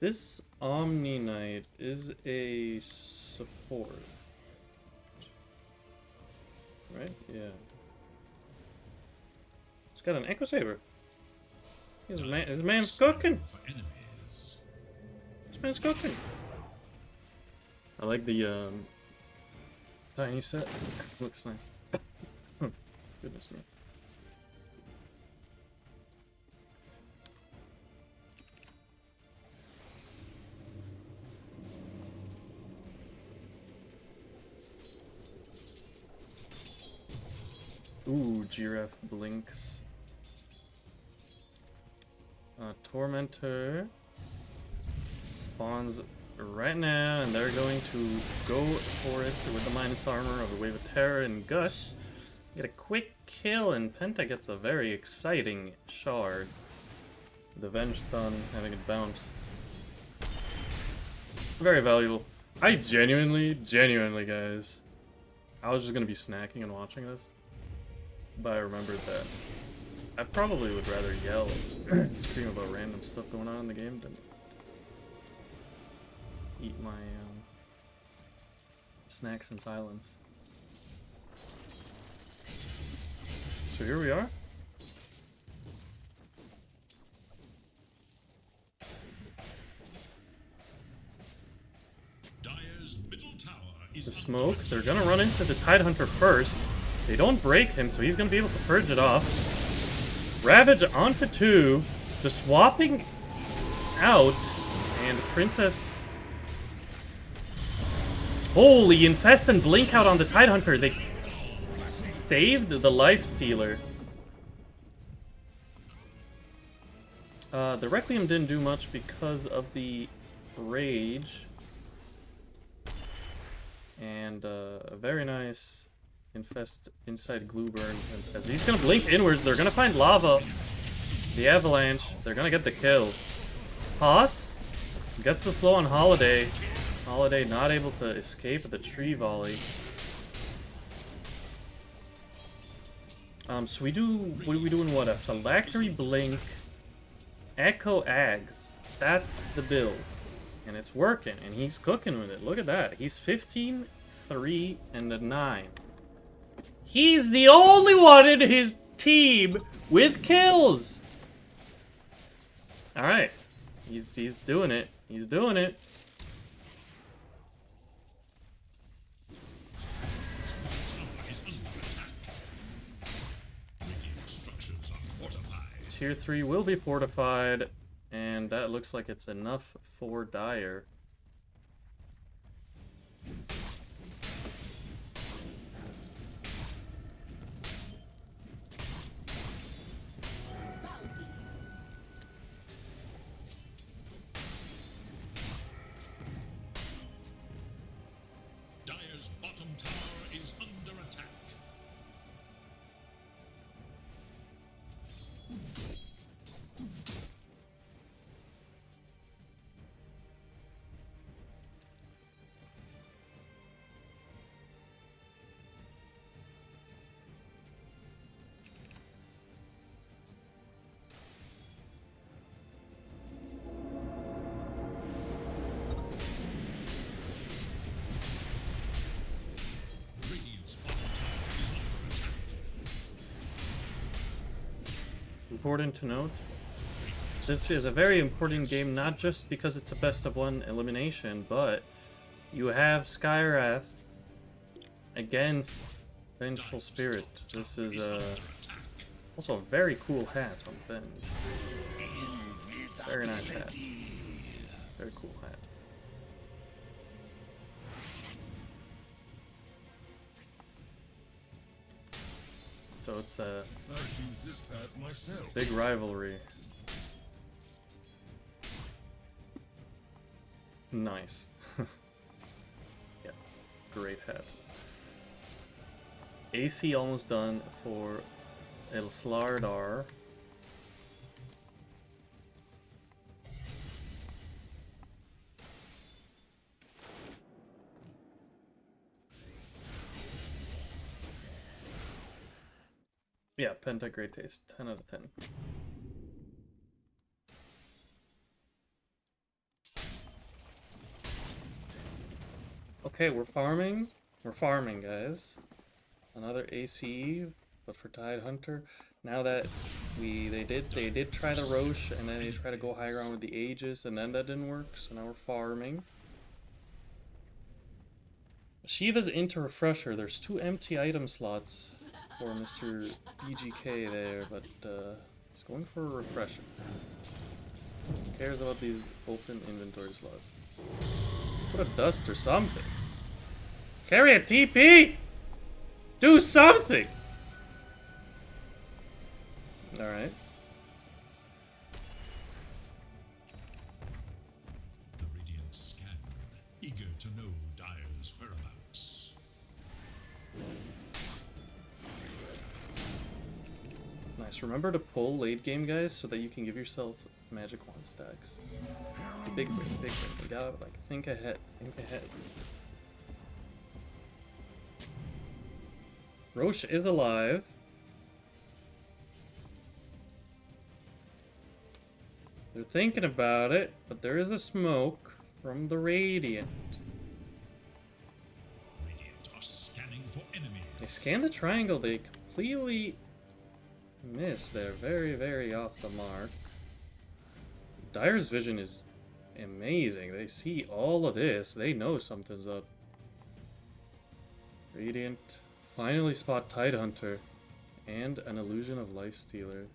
This Omni Knight is a support. Right? Yeah. He's got an Echo Saber. His man's cooking. This man's cooking. I like the tiny set. Looks nice. Goodness me. Ooh, Giraffe blinks. Tormentor spawns right now, and they're going to go for it with the minus armor of the Wave of Terror and Gush. Get a quick kill, and Penta gets a very exciting shard. The Venge Stun, having it bounce. Very valuable. I genuinely, guys, I was just gonna be snacking and watching this, but I remembered that I probably would rather yell and scream about random stuff going on in the game than eat my snacks in silence. So here we are. Dire's middle tower is The smoke. They're gonna run into the Tidehunter first. They don't break him, so he's gonna be able to purge it off. Ravage onto 2. The swapping out, and Princess. Holy, Infest and Blink out on the Tidehunter. They saved the Life Stealer. The Requiem didn't do much because of the Rage. And a very nice Infest inside Glue-Burn. And as he's gonna blink inwards, they're gonna find Lava. The Avalanche. They're gonna get the kill. Haas gets the slow on Holiday. Holiday not able to escape the Tree Volley. So we do, what are we doing? What? A Phylactery Blink, Echo Ags. That's the build. And it's working, and he's cooking with it. Look at that. He's 15, 3, and a 9. He's the only one in his team with kills! Alright. He's doing it. He's doing it. Tier 3 will be fortified, and that looks like it's enough for Dire. Dire's bottom tower is under attack. Radiant's bottom tower is under attack. Important to note, this is a very important game, not just because it's a best of one elimination, but you have Skywrath against Vengeful Spirit. This is also a very cool hat on Benj. Very nice hat. Very cool hat. So it's a big rivalry. Nice. Yeah, great hat. AC almost done for El Slardar. Yeah, Penta, great taste. 10 out of 10. Okay, we're farming. We're farming, guys. Another ACE, but for Tide Hunter. Now that they did try the Roche, and then they tried to go high ground with the Aegis, and then that didn't work. So now we're farming. Shiva's into Refresher. There's 2 empty item slots for Mr. BGK there, but he's going for a Refresher. Who cares about these open inventory slots? Put a dust or something. Carry a TP! Do something! Alright. The Radiant scan, eager to know Dire's whereabouts. Nice. Remember to pull late game, guys, so that you can give yourself magic wand stacks. It's a big win, big win. You gotta, like, think ahead. Think ahead. Roche is alive. They're thinking about it, but there is a smoke from the Radiant. Radiant are scanning for enemies. They scan the triangle, they completely miss. They're very, very off the mark. Dire's vision is amazing. They see all of this. They know something's up. Radiant finally spot Tidehunter and an illusion of Lifestealer.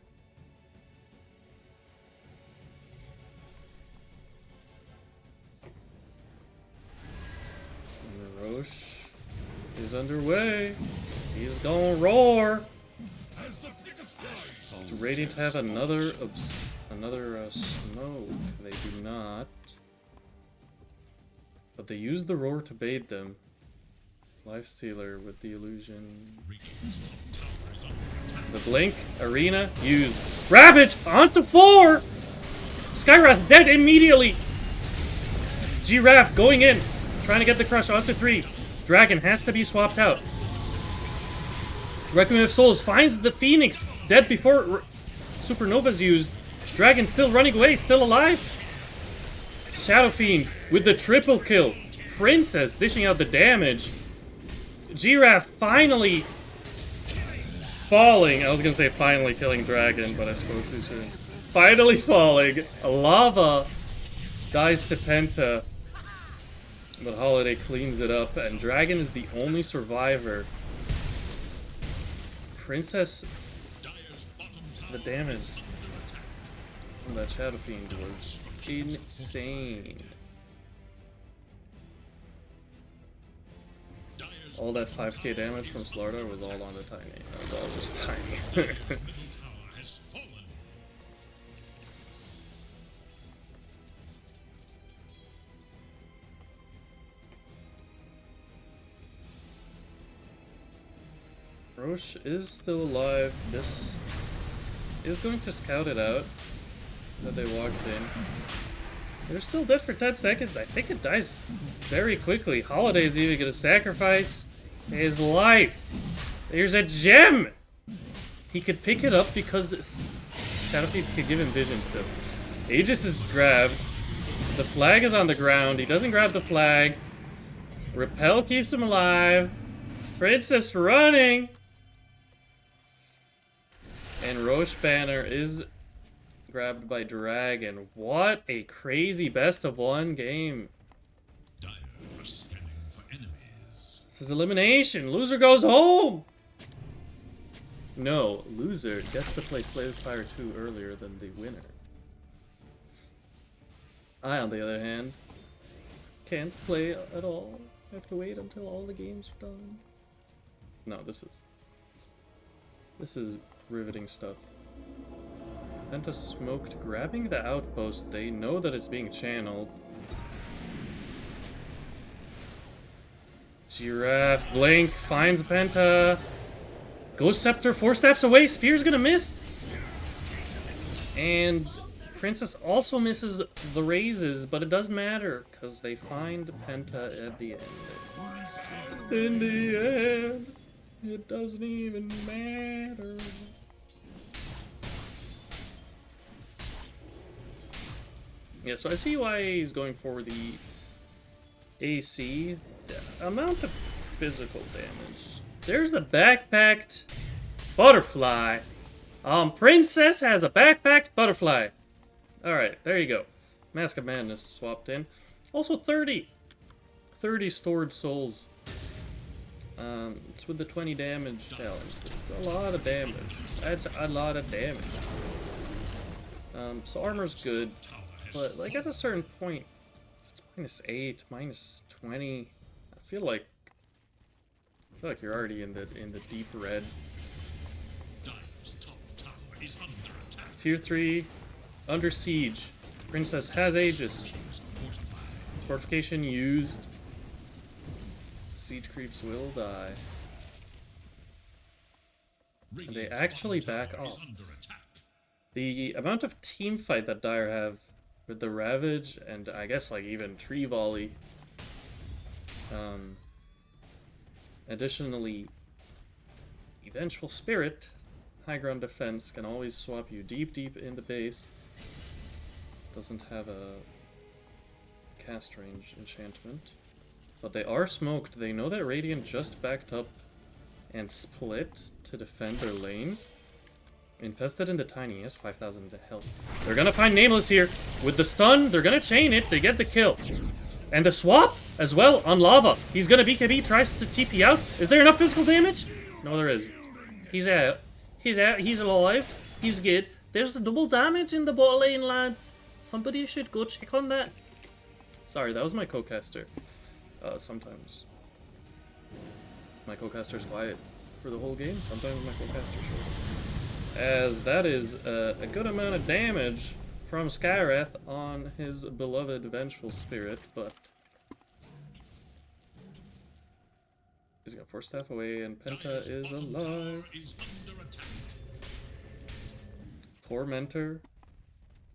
And the Roche is underway. He's gonna roar. Do Radiant have another smoke? They do not. But they use the roar to bait them. Lifestealer with the illusion. Radiant's top tower is under attack. The blink, arena, used. Ravage onto 4! Skywrath dead immediately! Giraffe going in, trying to get the crush onto 3. Dragon has to be swapped out. Requiem of Souls finds the Phoenix, dead before Supernova's used. Dragon still running away, still alive. Shadow Fiend with the triple kill. Princess dishing out the damage. Giraffe finally falling. I was gonna say finally killing Dragon, but I spoke too soon. Finally falling. Lava dies to Penta. But Holiday cleans it up, and Dragon is the only survivor. Princess, the damage from that Shadow Fiend was insane. All that 5k damage from Slardar was all on the Tiny. It was all just Tiny. Roche is still alive. This is going to scout it out that they walked in. They're still dead for 10 seconds. I think it dies very quickly. Holiday is even going to sacrifice his life. There's a gem! He could pick it up because Shadowfiend could give him vision still. Aegis is grabbed. The flag is on the ground. He doesn't grab the flag. Repel keeps him alive. Princess running! And Roche Banner is grabbed by Dragon. What a crazy best of one game. Dire are scanning for enemies. This is elimination. Loser goes home. No, loser gets to play Slay the Spire 2 earlier than the winner. I, on the other hand, can't play at all. I have to wait until all the games are done. No, this is riveting stuff. Penta smoked, grabbing the outpost. They know that it's being channeled. Giraffe, Blink, finds Penta. Ghost Scepter, 4 steps away. Spear's gonna miss. And Princess also misses the raises, but it doesn't matter, because they find Penta at the end. In the end, it doesn't even matter. Yeah, so I see why he's going for the AC. The amount of physical damage. There's a backpacked butterfly. Princess has a backpacked butterfly. Alright, there you go. Mask of Madness swapped in. Also 30 stored souls. It's with the 20 damage challenge. It's a lot of damage. That's a lot of damage. So armor's good. But, like, at a certain point, it's -8, -20. I feel like you're already in the deep red. Dire's top tower is under attack. Tier 3, under siege. Princess has Aegis. Fortification used. Siege creeps will die. And they actually back off. The amount of team fight that Dire have with the Ravage, and I guess like even Tree Volley. Additionally, Vengeful Spirit, high ground defense, can always swap you deep in the base. Doesn't have a cast range enchantment. But they are smoked. They know that Radiant just backed up and split to defend their lanes. Infested in the Tiny, he has 5,000 to health. They're gonna find Nameless here. With the stun, they're gonna chain it. They get the kill. And the swap as well on Lava. He's gonna BKB, tries to TP out. Is there enough physical damage? No, there is. He's out. He's out. He's alive. He's good. There's double damage in the bot lane, lads. Somebody should go check on that. Sorry, that was my co-caster. Sometimes my co-caster's quiet for the whole game. Sometimes my co-caster's short. As that is a good amount of damage from Skywrath on his beloved Vengeful Spirit, but he's got 4 staff away and Penta is alive. Tormentor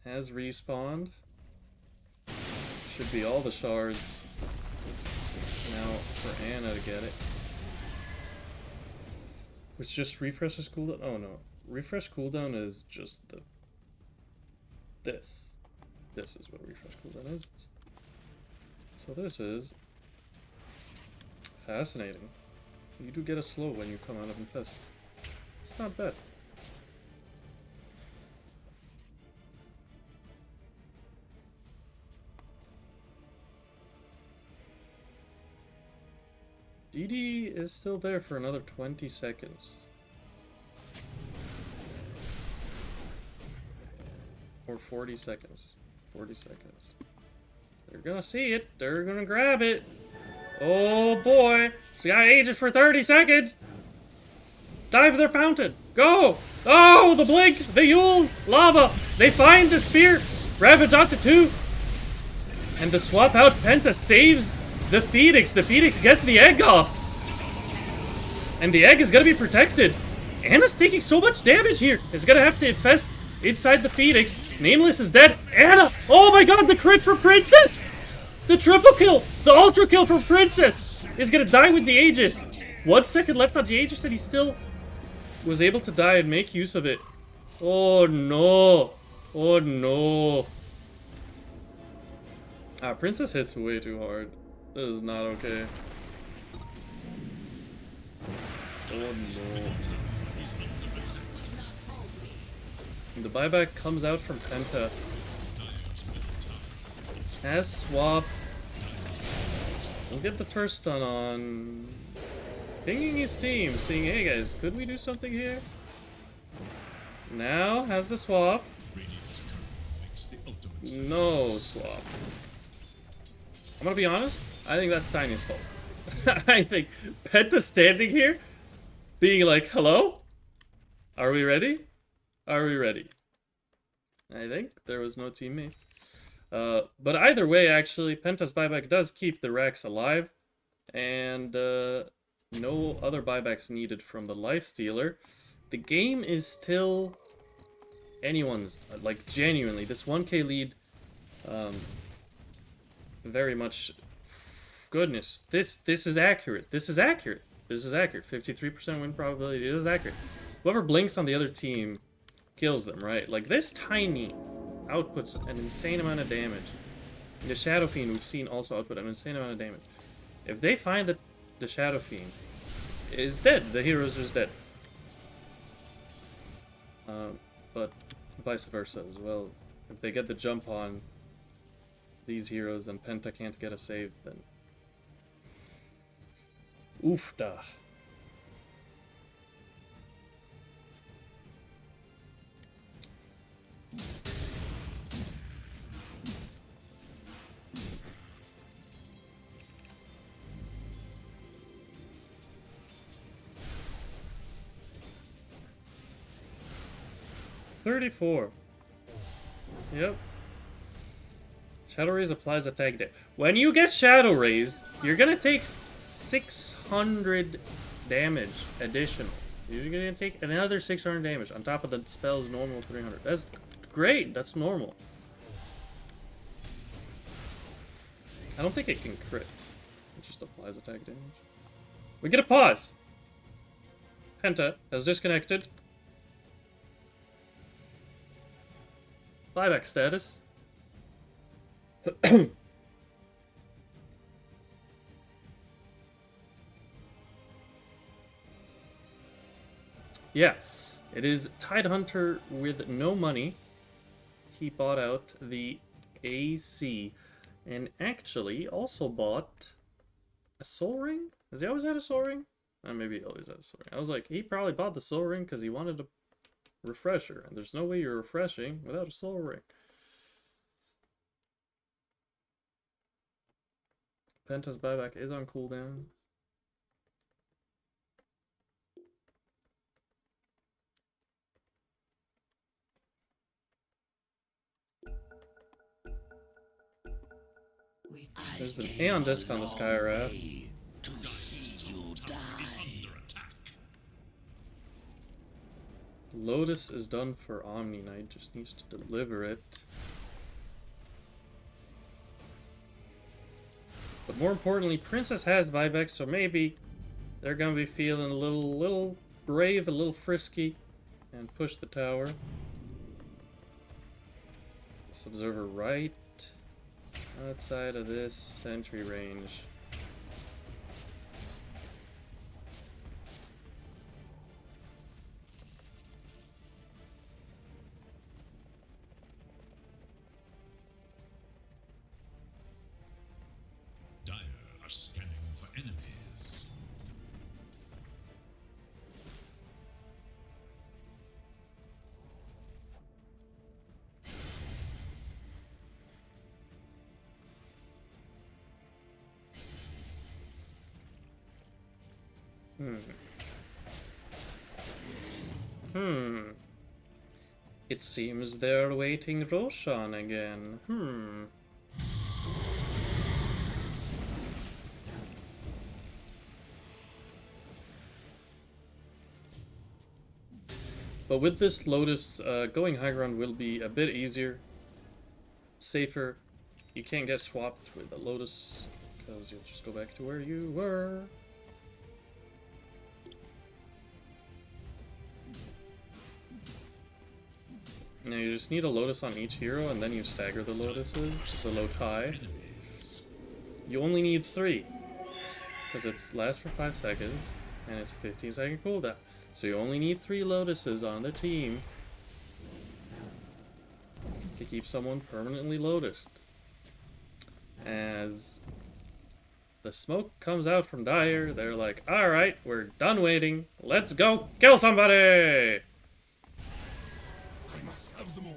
has respawned. Should be all the shards now for Anna to get it. It's just refreshes cooldown? Oh no. Refresh cooldown is just the... This. This is what refresh cooldown is. So this is... Fascinating. You do get a slow when you come out of Infest. It's not bad. DD is still there for another 20 seconds. Or 40 seconds. 40 seconds. They're gonna see it. They're gonna grab it. Oh boy. He's got ages for 30 seconds. Dive their fountain. Go. Oh, the blink. The Yules. Lava. They find the spear. Ravage onto 2. And to swap out, Penta saves the Phoenix. The Phoenix gets the egg off. And the egg is gonna be protected. Anna's taking so much damage here. It's gonna have to infest inside the Phoenix. Nameless is dead. Anna! Oh my god, the crit for Princess! The triple kill! The ultra kill for Princess! Is gonna die with the Aegis. 1 second left on the Aegis and he still was able to die and make use of it. Oh no. Oh no. Ah, Princess hits way too hard. This is not okay. Oh no. The buyback comes out from Penta. As swap. We'll get the first stun on. Pinging his team, saying, hey guys, could we do something here? Now has the swap. No swap. I'm gonna be honest, I think that's Tiny's fault. I think Penta standing here, being like, hello? Are we ready? Are we ready? I think there was no teammate. But either way, actually, Penta's buyback does keep the Rex alive. And no other buybacks needed from the Lifestealer. The game is still anyone's. Like, genuinely, this 1k lead, very much... Goodness, this is accurate. This is accurate. This is accurate. 53% win probability. It is accurate. Whoever blinks on the other team kills them, right? Like, this Tiny outputs an insane amount of damage. The Shadow Fiend, we've seen also output an insane amount of damage. If they find that the Shadow Fiend is dead, the hero's just dead. But vice versa as well. If they get the jump on these heroes and Penta can't get a save, then... Oof da. $34. Yep. Shadow Raise applies attack damage. When you get Shadow Raised, you're gonna take 600 damage additional. You're gonna take another 600 damage on top of the spell's normal 300. That's great. That's normal. I don't think it can crit. It just applies attack damage. We get a pause. Penta has disconnected. Buyback status. Yeah, it is Tidehunter with no money. He bought out the AC and actually also bought a soul ring. Has he always had a soul ring? Maybe he always had a soul ring. I was like, he probably bought the soul ring because he wanted a refresher, and there's no way you're refreshing without a soul ring. Penta's buyback is on cooldown. There's an Aeon Disc on the Skywrath. Lotus is done for Omni Knight, just needs to deliver it. But more importantly, Princess has buyback, so maybe they're gonna be feeling a little brave, a little frisky, and push the tower. This observer right outside of this sentry range. Dire are scanning for enemies. It seems they're waiting Roshan again. But with this Lotus, going high ground will be a bit easier, safer. You can't get swapped with the Lotus, because you'll just go back to where you were. Now you just need a Lotus on each hero, and then you stagger the Lotuses, the Lotai. You only need 3, because it lasts for 5 seconds, and it's a 15-second cooldown. So you only need 3 Lotuses on the team to keep someone permanently Lotused. As the smoke comes out from Dire, they're like, alright, we're done waiting. Let's go kill somebody! I must have them all.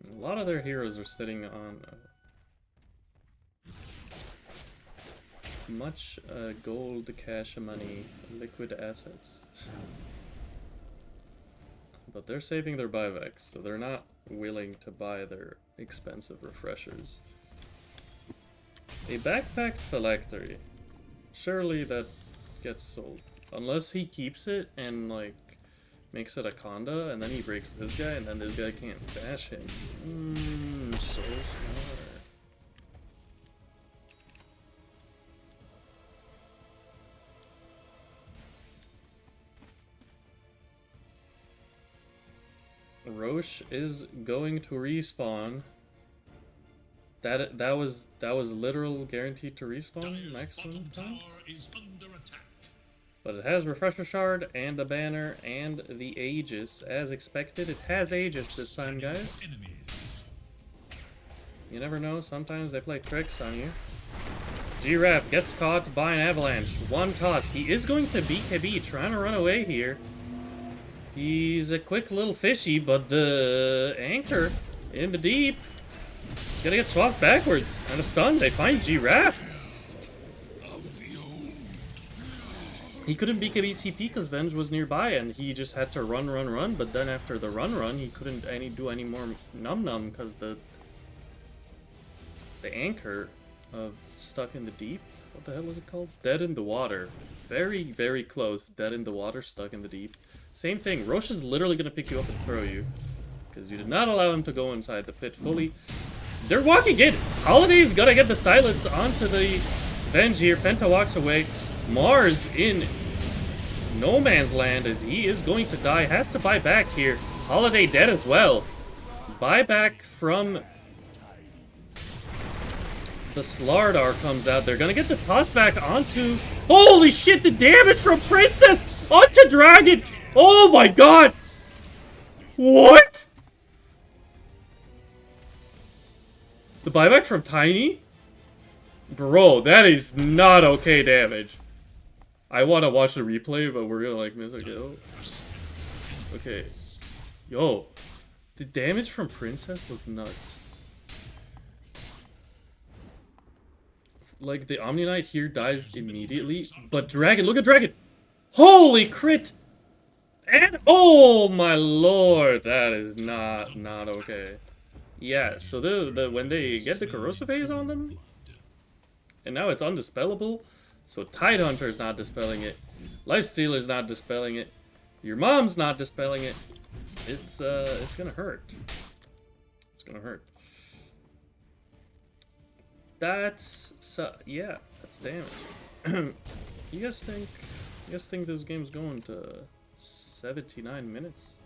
A lot of their heroes are sitting on much gold, cash, money, liquid assets. But they're saving their buybacks, so they're not willing to buy their expensive refreshers. A backpack phylactery. Surely that gets sold. Unless he keeps it and, like, makes it a Conda, and then he breaks this guy, and then this guy can't bash him. So smart. Roche is going to respawn. That was literal guaranteed to respawn Dire's maximum bottom time. tower is under attack. But it has Refresher Shard and the banner and the Aegis as expected. It has Aegis this time, guys. Enemies. You never know. Sometimes they play tricks on you. Giraffe gets caught by an avalanche. One toss. He is going to BKB, trying to run away here. He's a quick little fishy, but the anchor in the deep is gonna get swapped backwards. And a stun. They find Giraffe. He couldn't BKB TP because Venge was nearby, and he just had to run. But then after the run, he couldn't do any more num because the anchor of stuck in the deep. What the hell is it called? Dead in the water. Very, very close. Dead in the water, stuck in the deep. Same thing. Roche is literally gonna pick you up and throw you because you did not allow him to go inside the pit fully. They're walking in. Holiday's gotta get the silence onto the Venge here. Penta walks away. Mars in no man's land as he is going to die. Has to buy back here. Holiday dead as well. Buyback from the Slardar comes out. They're gonna get the toss back onto... Holy shit, the damage from Princess onto Dragon! Oh my god! What? The buyback from Tiny? Bro, that is not okay damage. I want to watch the replay, but we're gonna, like, miss a kill. Okay. Yo. The damage from Princess was nuts. Like, the Omni Knight here dies immediately, but Dragon, look at Dragon! Holy crit! And, oh my lord, that is not okay. Yeah, so when they get the corrosive haze on them, and now it's undispellable, so Tidehunter's not dispelling it, Lifestealer's not dispelling it, your mom's not dispelling it. It's gonna hurt. It's gonna hurt. That's yeah, that's damage. You guys think this game's going to 79 minutes?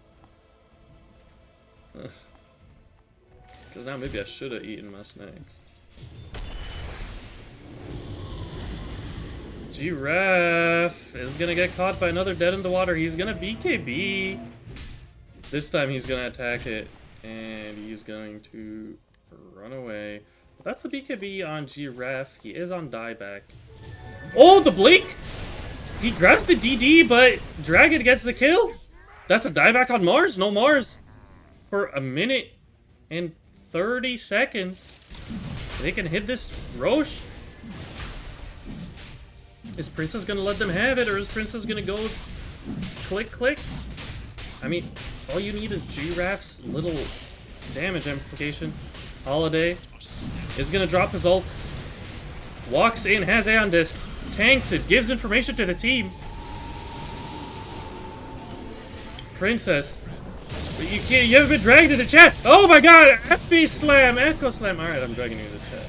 Because now maybe I should have eaten my snacks. Giraffe is gonna get caught by another dead in the water. He's gonna BKB. This time he's gonna attack it, and he's going to run away. But that's the BKB on Giraffe. He is on dieback. Oh, the blink! He grabs the DD, but Dragon gets the kill. That's a dieback on Mars. No Mars for a minute and 30 seconds. They can hit this Roche. Is Princess gonna let them have it, or is Princess gonna go click click? I mean, all you need is Giraffe's little damage amplification. Holiday is gonna drop his ult. Walks in, has Aeon Disc, tanks it, gives information to the team. Princess, but you can't. You haven't been dragged into chat. Oh my God! FB slam, echo slam. All right, I'm dragging you into chat.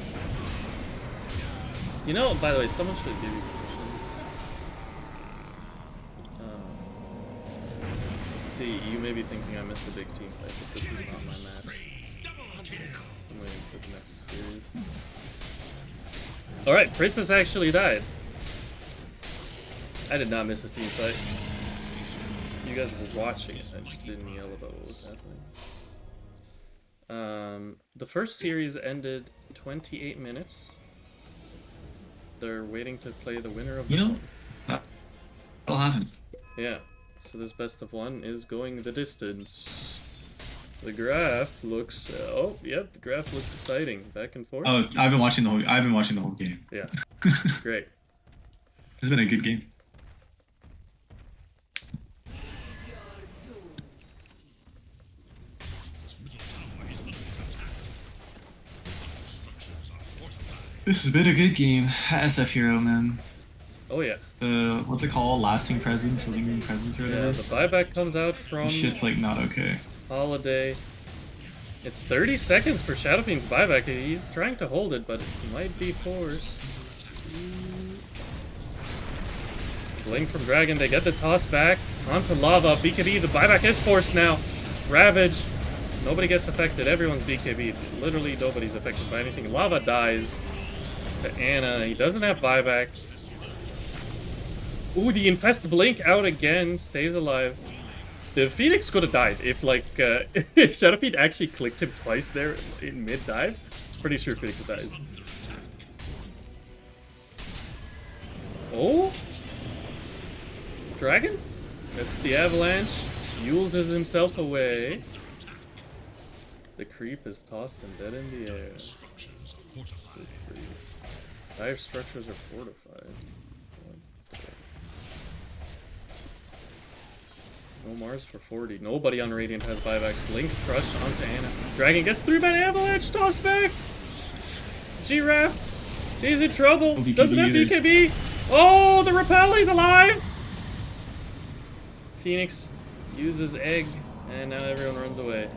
You know, by the way, someone should give you permissions. See, you may be thinking I missed the big team fight, but this is not my match. I'm waiting for the next series. All right, Princess actually died. I did not miss a team fight. You guys were watching it. I just didn't yell about what was happening. The first series ended 28 minutes. They're waiting to play the winner of this one. That'll happen. Yeah. So this best of one is going the distance. The graph looks. Oh, yep. The graph looks exciting. Back and forth. Oh, I've been watching the whole game. Yeah. Great. It's been a good game. This has been a good game. SF Hero, man. Oh yeah. What's it called? Lasting presence, or lingering presence, or whatever. Yeah. The buyback comes out from. Shit's like not okay. Holiday. It's 30 seconds for Shadowfiend's buyback. He's trying to hold it, but it might be forced. Blink from Dragon. They get the toss back onto Lava. BKB. The buyback is forced now. Ravage. Nobody gets affected. Everyone's BKB. Literally nobody's affected by anything. Lava dies to Anna. He doesn't have buyback. Ooh, the Infest Blink out again. Stays alive. The Phoenix could have died if, like, if Shadowfiend actually clicked him twice there in mid-dive. Pretty sure Phoenix dies. Oh? Dragon? That's the Avalanche. Yules is himself away. The creep is tossed and dead in the air. Dire structures are fortified. No Mars for 40. Nobody on Radiant has buyback. Blink crush onto Anna. Dragon gets 3-man avalanche. Toss back. Giraffe. He's in trouble. No BKB Doesn't have either. BKB. Oh, the repel. He's alive. Phoenix uses egg. And now everyone runs away.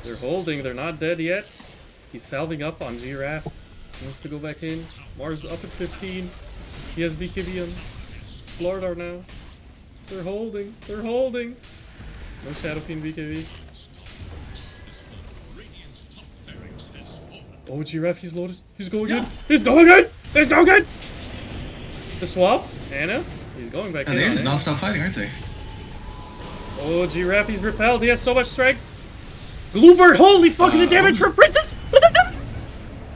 They're holding. They're not dead yet. He's salving up on Giraffe. He wants to go back in. Mars up at 15. He has BKB on Slardar now. They're holding. They're holding. No Shadowfiend BKB. Oh, Giraffe, he's Lotus. He's going good. He's going good. He's going good. The swap. Anna. He's going back in. They're on just Anna. not stop fighting, aren't they? Oh, Giraffe, he's repelled. He has so much strength. Gloobird, holy fucking the damage from Princess.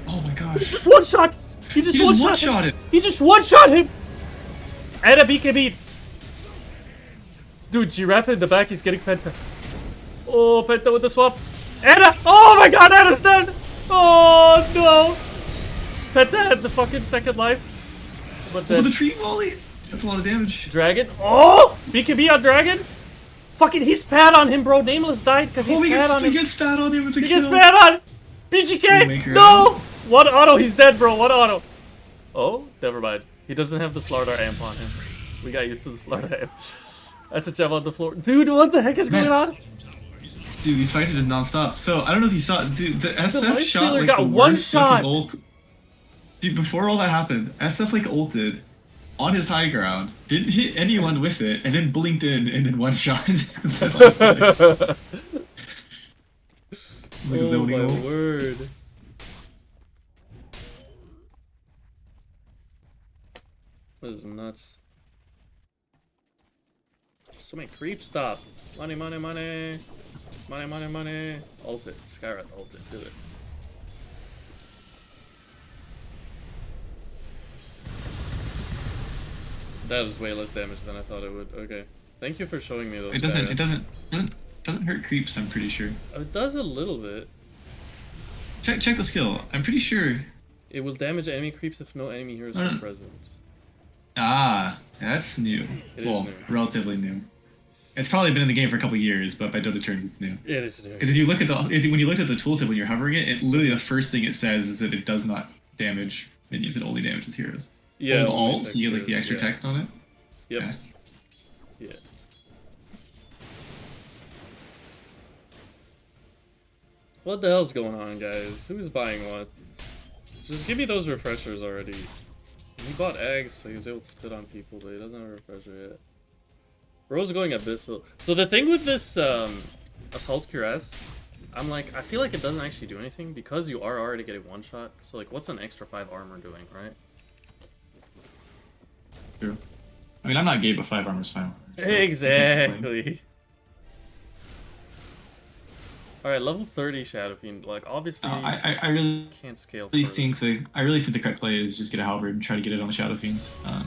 Oh my gosh. He just one-shot. He just one-shot him. He just one-shot him. Anna BKB. Dude, Giraffe in the back, he's getting Penta. Oh, Penta with the swap. Anna! Oh my god, Anna's dead! Oh no! Penta had the fucking second life. But Oh, then the tree volley. That's a lot of damage. Dragon. Oh! BKB on Dragon? Fucking, he's spat on him, bro. Nameless died because he's Oh, spat on him. he gets spat on him with the He kill. gets spat on! BGK! Maker No! One auto, he's dead, bro. One auto. Oh, never mind. He doesn't have the Slardar amp on him. We got used to the Slardar amp. That's a gem on the floor. Dude, what the heck is going on? Dude, these fights are just non-stop. So I don't know if you saw, dude, the SF shot Lifestealer like got the one worst fucking shot. ult. Dude, before all that happened, SF like ulted on his high ground, didn't hit anyone with it, and then blinked in and then one shot. It's like Oh zoning my ult. word. This is nuts. So many creeps, stop. Money, money, money. Money, money, money. Ult it. Skyrat, ult it. Do it. That is way less damage than I thought it would. Okay. Thank you for showing me those. It doesn't. Skyrat. It doesn't hurt creeps. I'm pretty sure. It does a little bit. Check the skill. I'm pretty sure. It will damage enemy creeps if no enemy heroes are present. Ah, that's new. It is Well, new. relatively new. It's probably been in the game for a couple years, but by Dota terms, it's new. It is new. Because if you look at when you looked at the tooltip when you're hovering it, it literally the first thing it says is that it does not damage minions; it only damages heroes. Yeah. Hold only alt, so you get like the text extra here. text on it. Yep. Yeah. Yeah. What the hell's going on, guys? Who's buying what? Just give me those refreshers already. He bought eggs, so he was able to spit on people, but he doesn't have a refresher yet. Bro's going Abyssal. So the thing with this Assault Cuirass, I'm like, I feel like it doesn't actually do anything because you are already getting one shot. So like, what's an extra 5 armor doing, right? True. I mean, I'm not gay, but 5 armor's fine. So I can't complain. Exactly. Alright, level 30 Shadow Fiend. Like, obviously, I really can't scale really further. think the correct play is just get a halberd and try to get it on the Shadow Fiends. Yeah.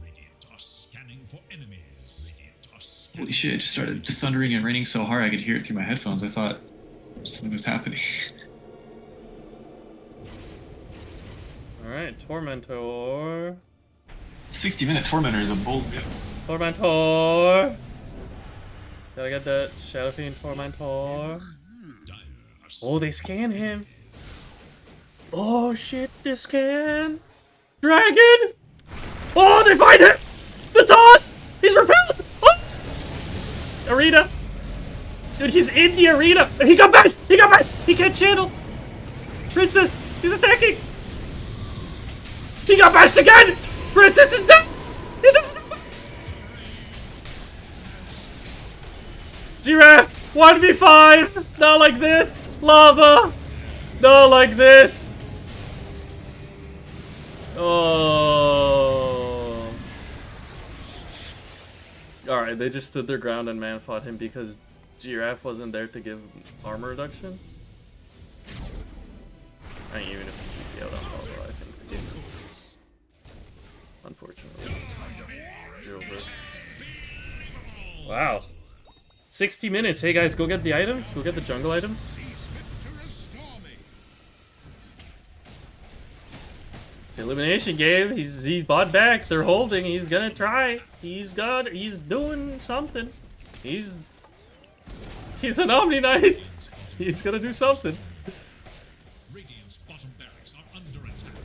Radiant are scanning for enemies. Radiant are scanning. Holy shit! It just started thundering and raining so hard I could hear it through my headphones. I thought something was happening. Alright, Tormentor. 60-minute Tormentor is a bold gift. Tormentor! Gotta get that Shadow Fiend Tormentor. Dire are Oh, they scan him. Oh shit, they scan. Dragon! Oh, they find him! The toss! He's repelled! Oh! Arena! Dude, he's in the arena! He got bashed! He got bashed! He can't channel! Princess! He's attacking! He got bashed again! Princess is dead! He doesn't know. Giraffe! 1v5! Not like this! Lava! Not like this! Oh. Alright, they just stood their ground and man fought him because Giraffe wasn't there to give armor reduction. I mean, even if he TP out on Lava, I think the game is unfortunately over. Wow. 60 minutes. Hey guys, go get the items. Go get the jungle items. It's an elimination game. He's bought back. They're holding. He's gonna try. He's doing something. He's an Omni Knight. He's gonna do something. Radiant's bottom barracks are under attack.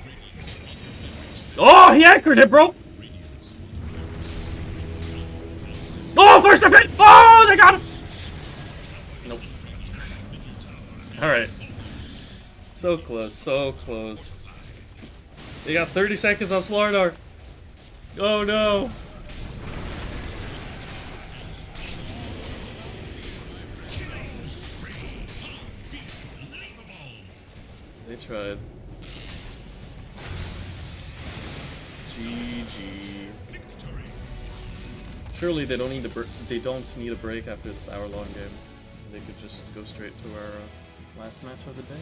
Radiant's bottom barracks. Oh, he anchored it, bro. Radiant's Oh, first hit! Oh, they got him! Nope. Alright. So close, so close. They got 30 seconds on Slardar. Oh no. They tried. GG. Surely they don't need a break after this hour-long game. They could just go straight to our last match of the day.